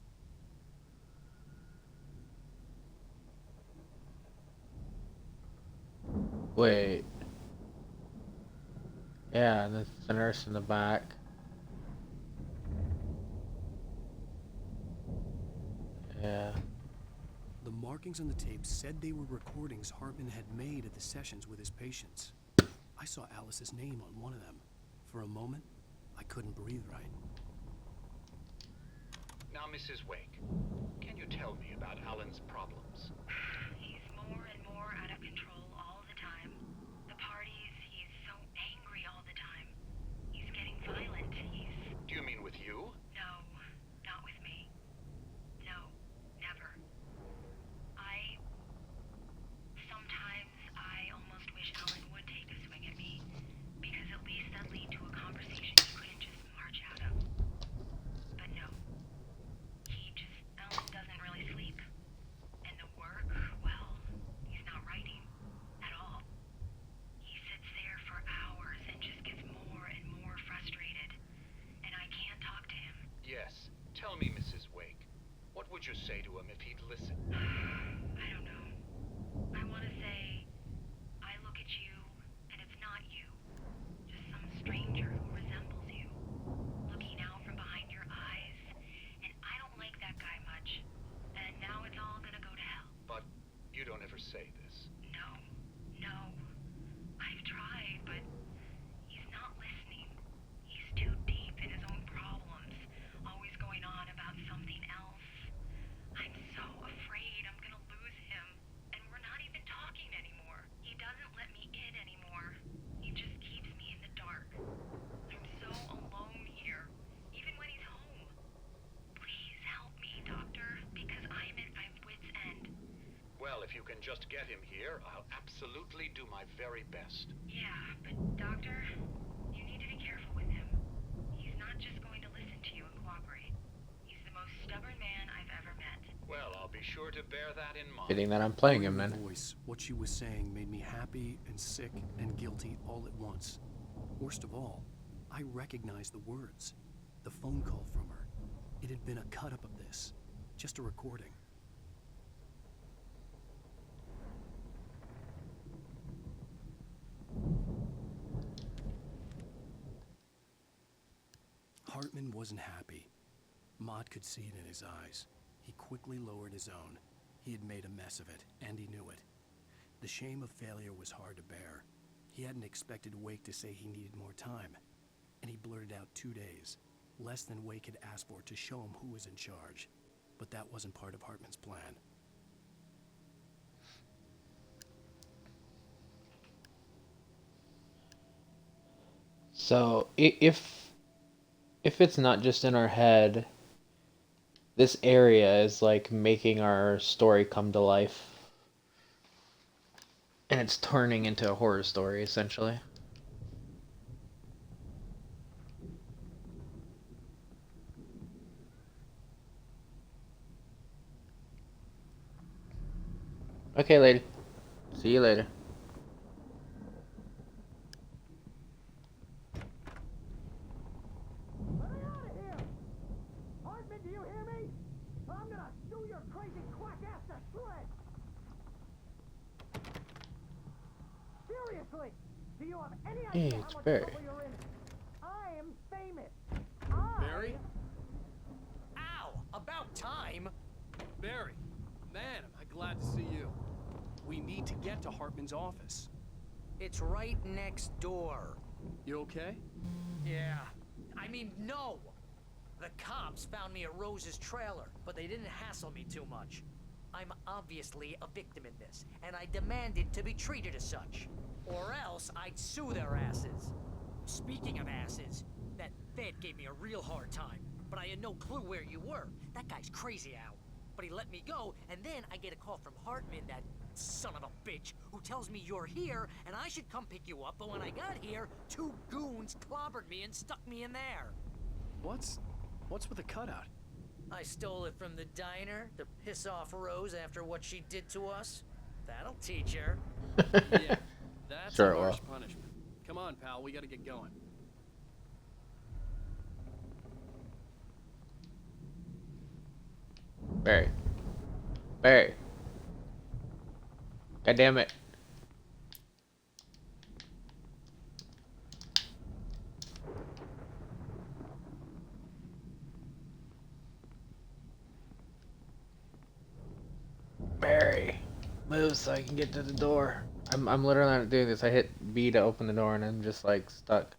Wait. Yeah, that's the nurse in the back. Yeah. The markings on the tape said they were recordings Hartman had made at the sessions with his patients. I saw Alice's name on one of them. For a moment, I couldn't breathe right. Now, Mrs. Wake, can you tell me about Alan's problems? He's more and more out of control all the time. The parties, he's so angry all the time. He's getting violent. Do you mean with you? No, not with me. No, never. Sometimes I almost wish Alan would take a swing at me, because at least that lead to a conversation you couldn't just march out of. But no. Alan doesn't really sleep. And the work, well, he's not writing at all. He sits there for hours and just gets more and more frustrated. And I can't talk to him. Yes. Tell me, Mrs. Wake, what would you say to him if he'd listen? I don't know. I want to say, I look at you, and it's not you. Just some stranger who resembles you. Looking out from behind your eyes. And I don't like that guy much. And now it's all gonna go to hell. But you don't ever say this. No. I've tried, but he's not listening. He's too deep in his own problems. Always going on about something else. I'm so afraid I'm gonna lose him. And we're not even talking anymore. He doesn't let me in anymore. He just keeps me in the dark. I'm so alone here, even when he's home. Please help me, Doctor, because I'm at my wit's end. Well, if you can just get him here, I'll absolutely do my very best. Yeah, but Doctor, you need to be careful with him. He's not just going to listen to you and cooperate. He's the most stubborn man I've ever met. Well, I'll be sure to bear that in mind. Fitting that I'm playing him Hearing then. her voice, what she was saying made me happy and sick and guilty all at once. Worst of all, I recognized the words. The phone call from her. It had been a cut-up of this. Just a recording. Hartman wasn't happy. Maude could see it in his eyes. He quickly lowered his own. He had made a mess of it, and he knew it. The shame of failure was hard to bear. He hadn't expected Wake to say he needed more time, and he blurted out 2 days, less than Wake had asked for to show him who was in charge. But that wasn't part of Hartman's plan. So if it's not just in our head, this area is like making our story come to life. And it's turning into a horror story, essentially. Okay, lady. See you later. Hartman, do you hear me? I'm gonna chew your crazy quack ass to shreds! you have any Hey, idea it's how much Barry. trouble you're in. I am famous. Barry? Ow! About time! Barry, man, am I glad to see you. We need to get to Hartman's office. It's right next door. You okay? Yeah. I mean, no! The cops found me at Rose's trailer, but they didn't hassle me too much. I'm obviously a victim in this, and I demanded to be treated as such. Or else I'd sue their asses. Speaking of asses, that Fed gave me a real hard time, but I had no clue where you were. That guy's crazy out. But he let me go, and then I get a call from Hartman, that son of a bitch, who tells me you're here, and I should come pick you up, but when I got here, 2 goons clobbered me and stuck me in there. What's with the cutout? I stole it from the diner to piss off Rose after what she did to us. That'll teach her. Yeah, that's Sure a it harsh will. punishment. Come on, pal, we gotta get going. Barry. Barry. God damn it. Barry. Move so I can get to the door. I'm literally not doing this. I hit B to open the door and I'm just like stuck.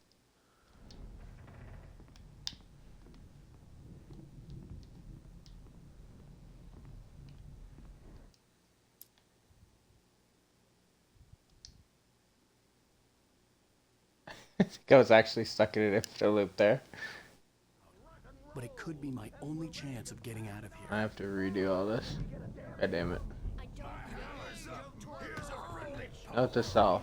I think I was actually stuck in an infinite loop there. But it could be my only chance of getting out of here. I have to redo all this. God damn it. Note to self.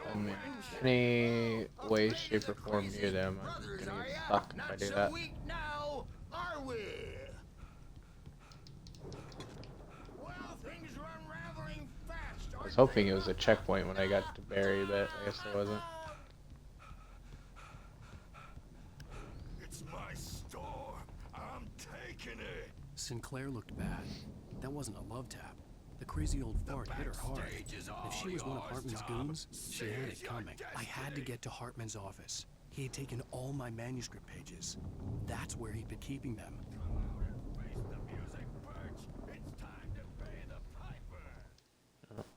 I mean, any way, shape, or form near them, I'm gonna get stuck if I do that. Now, are we? Well, things are unraveling fast. I was hoping it was a checkpoint when I got to Barry, but I guess it wasn't. It's my store. I'm taking it. Sinclair looked bad. That wasn't a love tap. The crazy old fart hit her hard. If she was one of Hartman's goons, she had it coming. I had to get to Hartman's office. He had taken all my manuscript pages. That's where he'd been keeping them.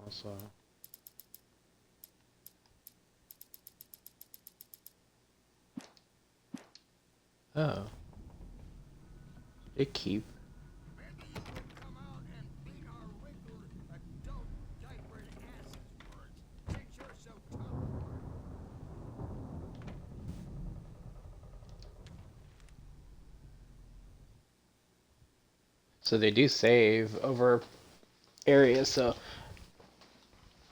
Also. Oh. It keep. So they do save over areas, so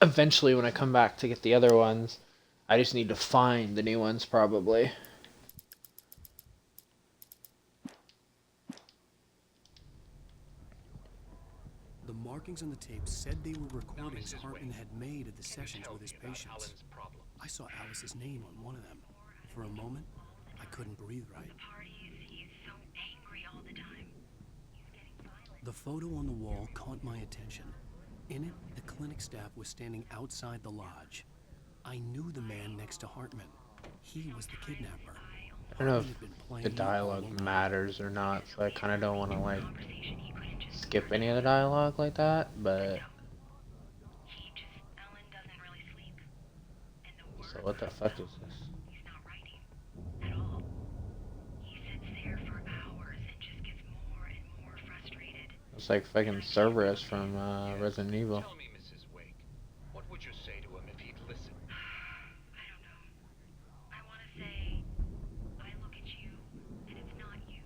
eventually when I come back to get the other ones, I just need to find the new ones probably. The markings on the tape said they were recordings Hartman had made at the sessions with his patients. I saw Alice's name on one of them. For a moment, I couldn't breathe right. The photo on the wall caught my attention. In it, the clinic staff was standing outside the lodge. I knew the man next to Hartman. He was the kidnapper. I don't know if the dialogue matters or not, so I kind of don't want to like skip any of the dialogue like that, but so what the fuck is this? It's like fucking Cerberus from Resident Evil. Tell me, Mrs. Wake, what would you say to him if he'd listen? I don't know. I want to say, I look at you, and it's not you.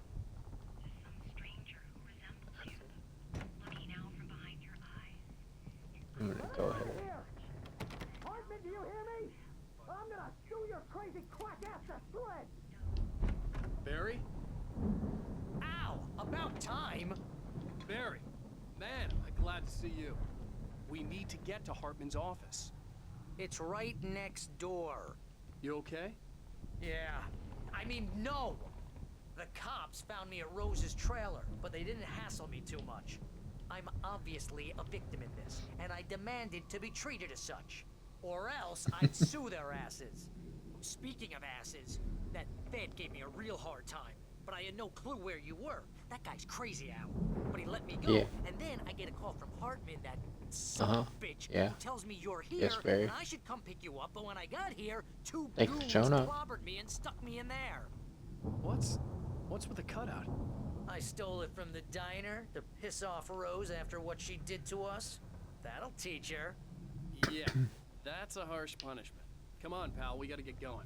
It's some stranger who resembles you, looking out from behind your eyes. I'm gonna go ahead. Hartman, do you hear me? I'm gonna chew your crazy quack ass to shreds. Barry? Ow! About time! Barry, man, am I glad to see you. We need to get to Hartman's office. It's right next door. You okay? Yeah. I mean, no! The cops found me at Rose's trailer, but they didn't hassle me too much. I'm obviously a victim in this, and I demanded to be treated as such. or else I'd sue their asses. Speaking of asses, that Fed gave me a real hard time, but I had no clue where you were. That guy's crazy, Al. But he let me go, Yeah. and then I get a call from Hartman, that son of a bitch, Yeah. who tells me you're here, Yes, Barry. and I should come pick you up, but when I got here, two Thanks for goons showing up. clobbered me and stuck me in there. What's with the cutout? I stole it from the diner to piss off Rose after what she did to us. That'll teach her. Yeah, that's a harsh punishment. Come on, pal, we gotta get going.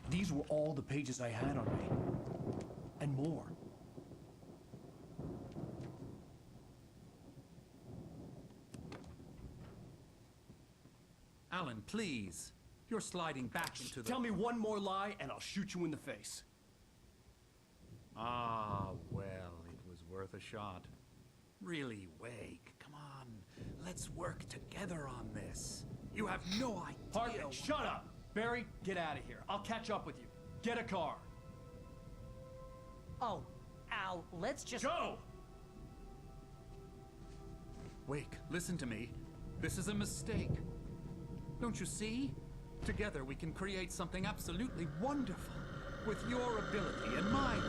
These were all the pages I had on me. And more. Alan, please. You're sliding back into the... Tell me one more lie and I'll shoot you in the face. Ah, well, it was worth a shot. Really, Wake, come on. Let's work together on this. You have no idea... Hartman, shut up! Barry, get out of here. I'll catch up with you. Get a car. Oh, Al, let's just... Go! Wake, listen to me. This is a mistake. Don't you see? Together we can create something absolutely wonderful. With your ability and mine.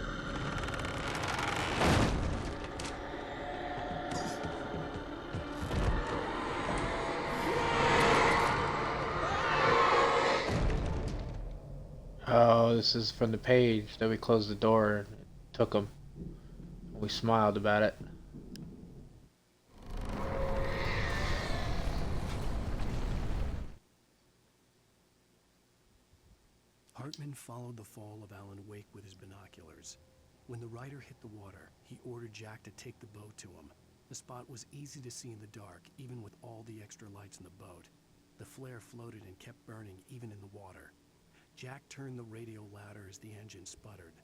Oh, this is from the page that we closed the door and took him. We smiled about it. Hartman followed the fall of Alan Wake with his binoculars. When the rider hit the water, he ordered Jack to take the boat to him. The spot was easy to see in the dark, even with all the extra lights in the boat. The flare floated and kept burning even in the water. Jack turned the radio louder as the engine sputtered.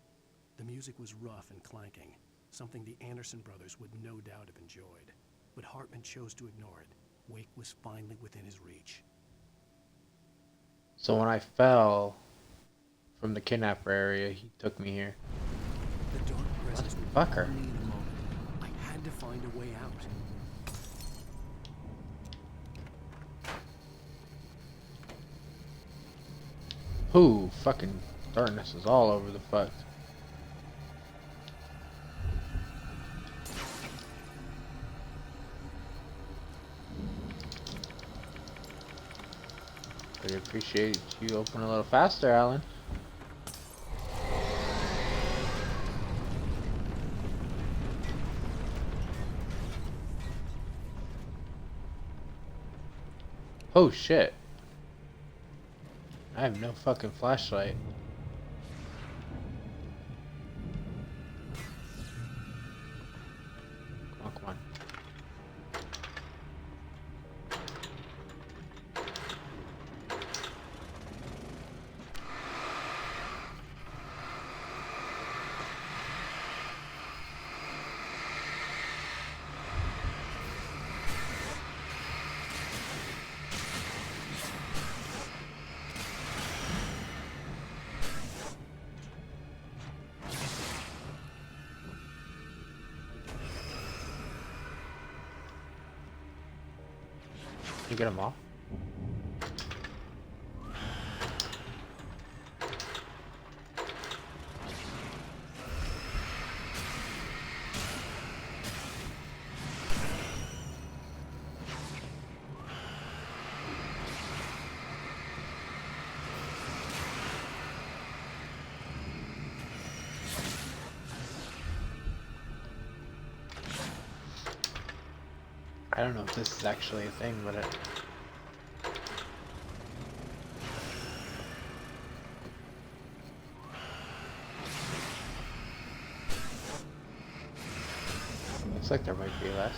The music was rough and clanking, something the Anderson brothers would no doubt have enjoyed. But Hartman chose to ignore it. Wake was finally within his reach. So when I fell from the kidnapper area, he took me here. The dark presence would Fucker. follow me in a moment. I had to find a way out. Ooh, fucking darkness is all over the fuck. I'd appreciate you open a little faster, Alan. Oh shit. I have no fucking flashlight. Come on, come on. You get them all? I don't know if this is actually a thing, but it... Looks like there might be less.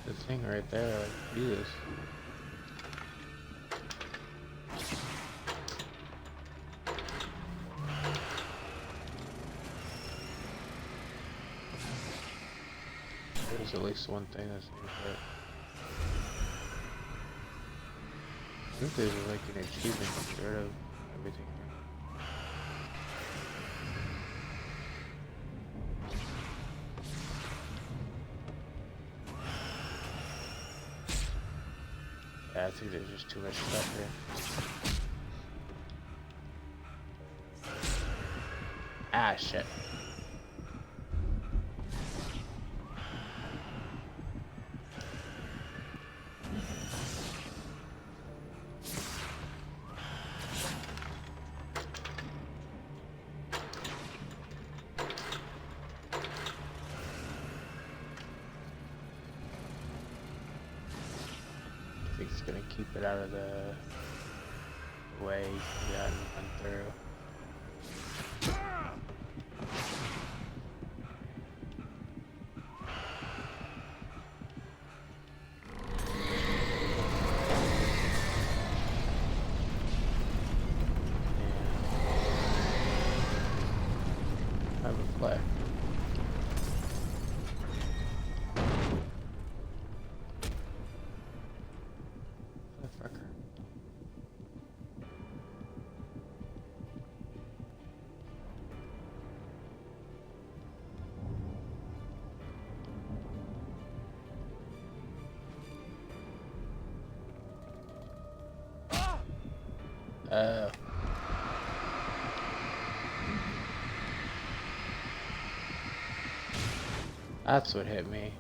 the thing right there, like, Jesus. There's at least one thing that seems right. I think there's like an achievement to get rid of everything here. Yeah, I think there's just too much stuff here. Ah, shit. I think it's gonna keep it out of the way you got and run through. Have a play. Motherfucker. Oh. That's what hit me.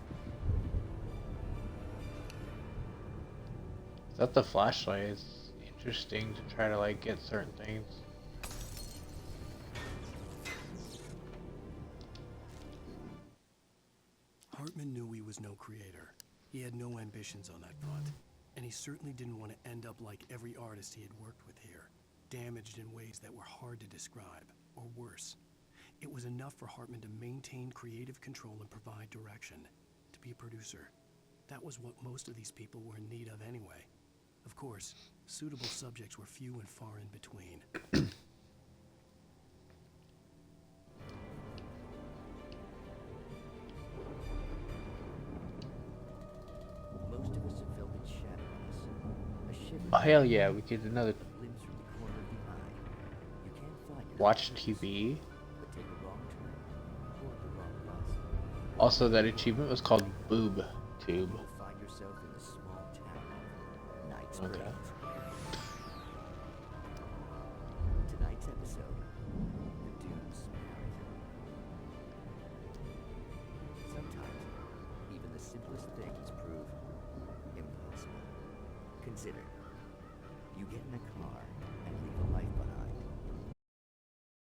Is that the flashlight? It's interesting to try to like get certain things. Hartman knew he was no creator. He had no ambitions on that front. And he certainly didn't want to end up like every artist he had worked with here, damaged in ways that were hard to describe, or worse. It was enough for Hartman to maintain creative control and provide direction, to be a producer. That was what most of these people were in need of anyway. Of course, suitable subjects were few and far in between. Most of us have felt its shadow on us. A shiver. Oh hell yeah, we get another Limbs from the corner of the eye. You can't find it. watch TV. But take a wrong turn or the wrong bus. Also, that achievement was called Boob Tube. You'll find yourself in a small town. Nights Okay. burning